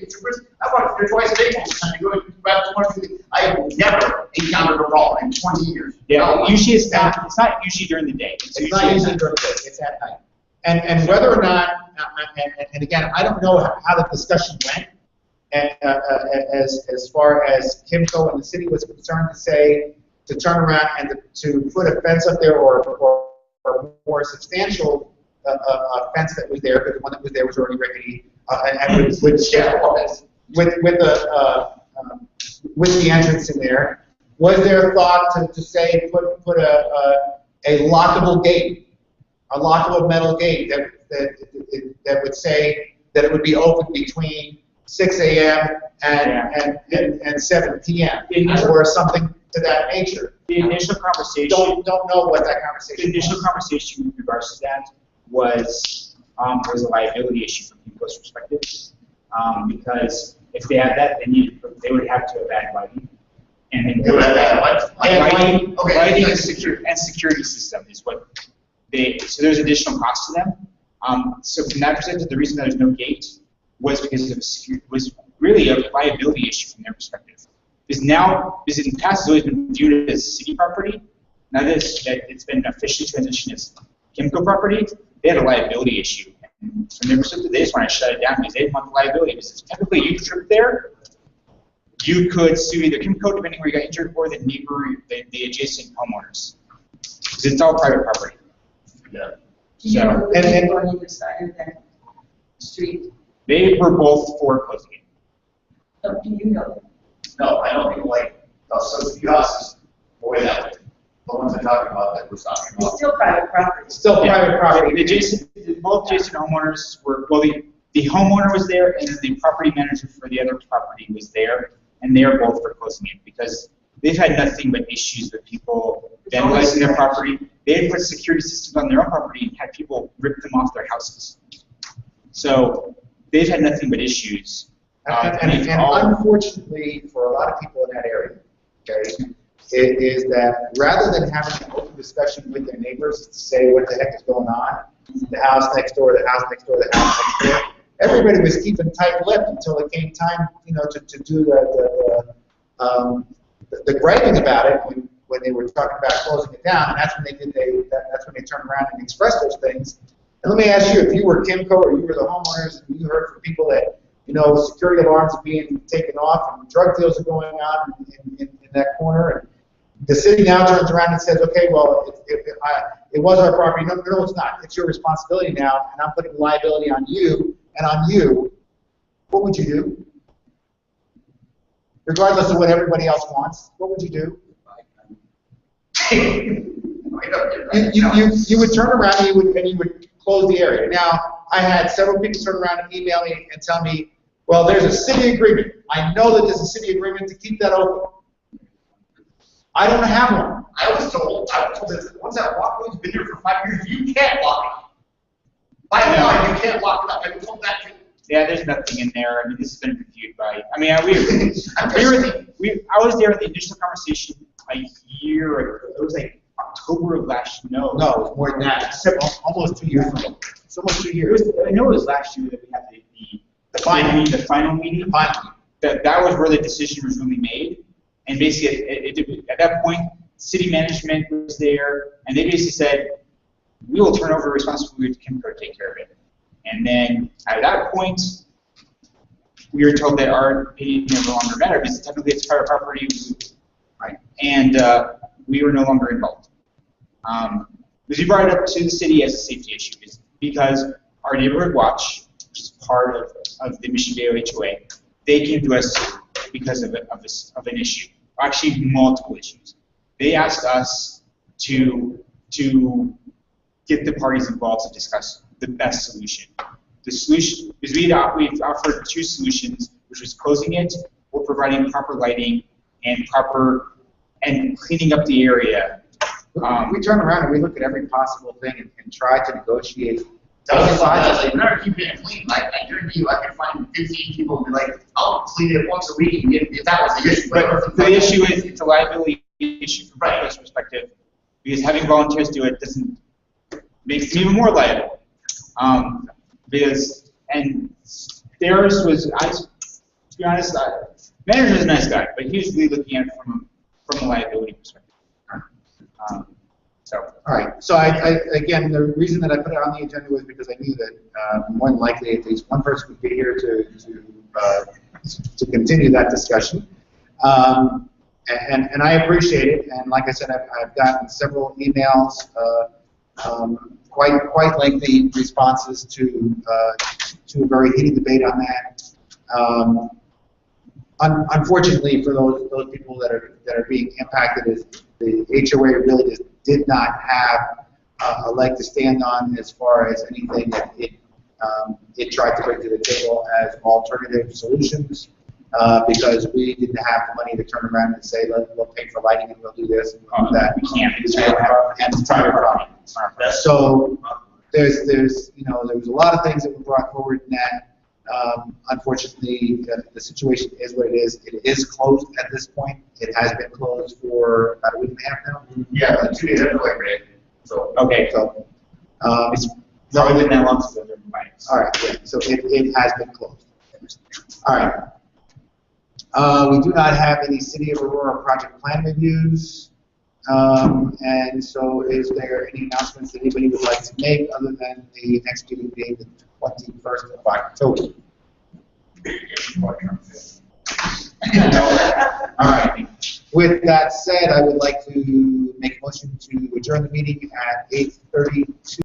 Speaker 6: I walked through twice a day most of the time to go to grab one. I have never encountered a problem in 20 years.
Speaker 4: Yeah, usually it's not usually during the day.
Speaker 1: It's not usually during the day, it's at night. And whether or not, and again, I don't know how the discussion went, as far as Kimco and the city was concerned to turn around and to put a fence up there or more substantial fence that was there, because the one that was there was already rickety, and with the entrance in there. Was there a thought to say put a lockable gate, a lockable metal gate that would say that it would be open between 6 a.m. and 7 p.m. or something to that nature?
Speaker 4: The initial conversation.
Speaker 1: Don't know what that conversation.
Speaker 4: The initial conversation with regards to that was a liability issue from Kimco's perspective, because if they had that, then they would have to have bad lighting, and then lighting and security system is what they. So there's additional cost to them. So from that perspective, the reason that there's no gate was because was really a liability issue from their perspective. Because in the past it's always been viewed as city property. now that it's been officially transitioned as Kimco property, they had a liability issue. And from their perspective, they just want to shut it down because they didn't want the liability. Because typically you trip there, you could sue either Kimco, depending where you got injured, or the neighbor, the adjacent homeowners. Because it's all private property.
Speaker 6: Yeah.
Speaker 2: Do you
Speaker 4: So-
Speaker 2: know the people on either side of that street?
Speaker 4: They were both for closing it.
Speaker 2: Oh, do you know?
Speaker 6: No, I don't think like, so the houses, way that way. The ones I'm talking about that we're talking
Speaker 2: It's
Speaker 6: about.
Speaker 2: still private property.
Speaker 1: Still private property.
Speaker 4: Both adjacent homeowners were, well, the homeowner was there, and then the property manager for the other property was there, and they are both for closing it because they've had nothing but issues with people vandalizing their property. They had put security systems on their own property and had people rip them off their houses. So they've had nothing but issues.
Speaker 1: And unfortunately, for a lot of people in that area, okay, it is that rather than having an open discussion with their neighbors to say what the heck is going on, the house next door, the house next door, the house next door, everybody was keeping tight-lipped until it came time, to do the griping about it when they were talking about closing it down, and that's when that's when they turned around and expressed those things. And let me ask you, if you were Kimco or you were the homeowners and you heard from people that, security alarms are being taken off and drug deals are going on in that corner, and the city now turns around and says, okay, well, it was our property. No, it's not. It's your responsibility now, and I'm putting liability on you and on you. What would you do? Regardless of what everybody else wants, what would you do? You would turn around and you would close the area. Now, I had several people turn around and email me and tell me, well, there's a city agreement. I know that there's a city agreement to keep that open. I don't have one.
Speaker 6: I was told that once that walkway's been there for 5 years, you can't lock it. By law, you can't lock it up. I was told that too.
Speaker 4: Yeah, there's nothing in there. I mean, this has been reviewed by. I mean, I was there at the initial conversation a year ago. It was like October of last year. No,
Speaker 1: No, it was more than that. It's almost 2 years ago. It's almost 2 years.
Speaker 4: I know it was last year that we had the final meeting. That was where the decision was really made. And basically, at that point, city management was there, and they basically said, we will turn over responsibility to Kimco to take care of it. And then at that point, we were told that our opinion no longer mattered because technically it's private property, right? And we were no longer involved. Because we brought it up to the city as a safety issue, because our neighborhood watch, which is part of the Mission Viejo HOA, they came to us because of an issue, actually multiple issues. They asked us to get the parties involved to discuss the best solution. The solution, because we've offered two solutions, which was closing it or providing proper lighting and cleaning up the area.
Speaker 1: We turn around and we look at every possible thing and try to negotiate.
Speaker 6: They're never keeping it clean. Like, I guarantee you, I can find 15 people and be like, I'll clean it once a week if that was the issue.
Speaker 4: But the issue is it's a liability issue from Kimco's perspective, because having volunteers do it makes them even more liable. And theirs was, to be honest, manager is a nice guy, but he was really looking at it from a liability perspective.
Speaker 1: All right. So again, the reason that I put it on the agenda was because I knew that more than likely at least one person would be here to continue that discussion. And I appreciate it. And like I said, I've gotten several emails, quite lengthy responses to a very heated debate on that. Unfortunately, for those people that are being impacted, is the HOA really just did not have a leg to stand on as far as anything that it tried to bring to the table as alternative solutions, because we didn't have the money to turn around and say, we'll pay for lighting and we'll do this and we'll do that.
Speaker 4: We can't.
Speaker 1: And it's private property. So there was a lot of things that were brought forward in that. Unfortunately, the situation is what it is. It is closed at this point. It has been closed for about a week and a half now.
Speaker 6: Yeah, 2 days anyway, right? So
Speaker 4: okay.
Speaker 1: So
Speaker 4: it's probably been that long since I've been buying.
Speaker 1: All right. Yeah. So it has been closed. All right. We do not have any City of Aurora project plan reviews. And so is there any announcements that anybody would like to make other than the next meeting being the 21st of October? All right. With that said, I would like to make a motion to adjourn the meeting at 8:32.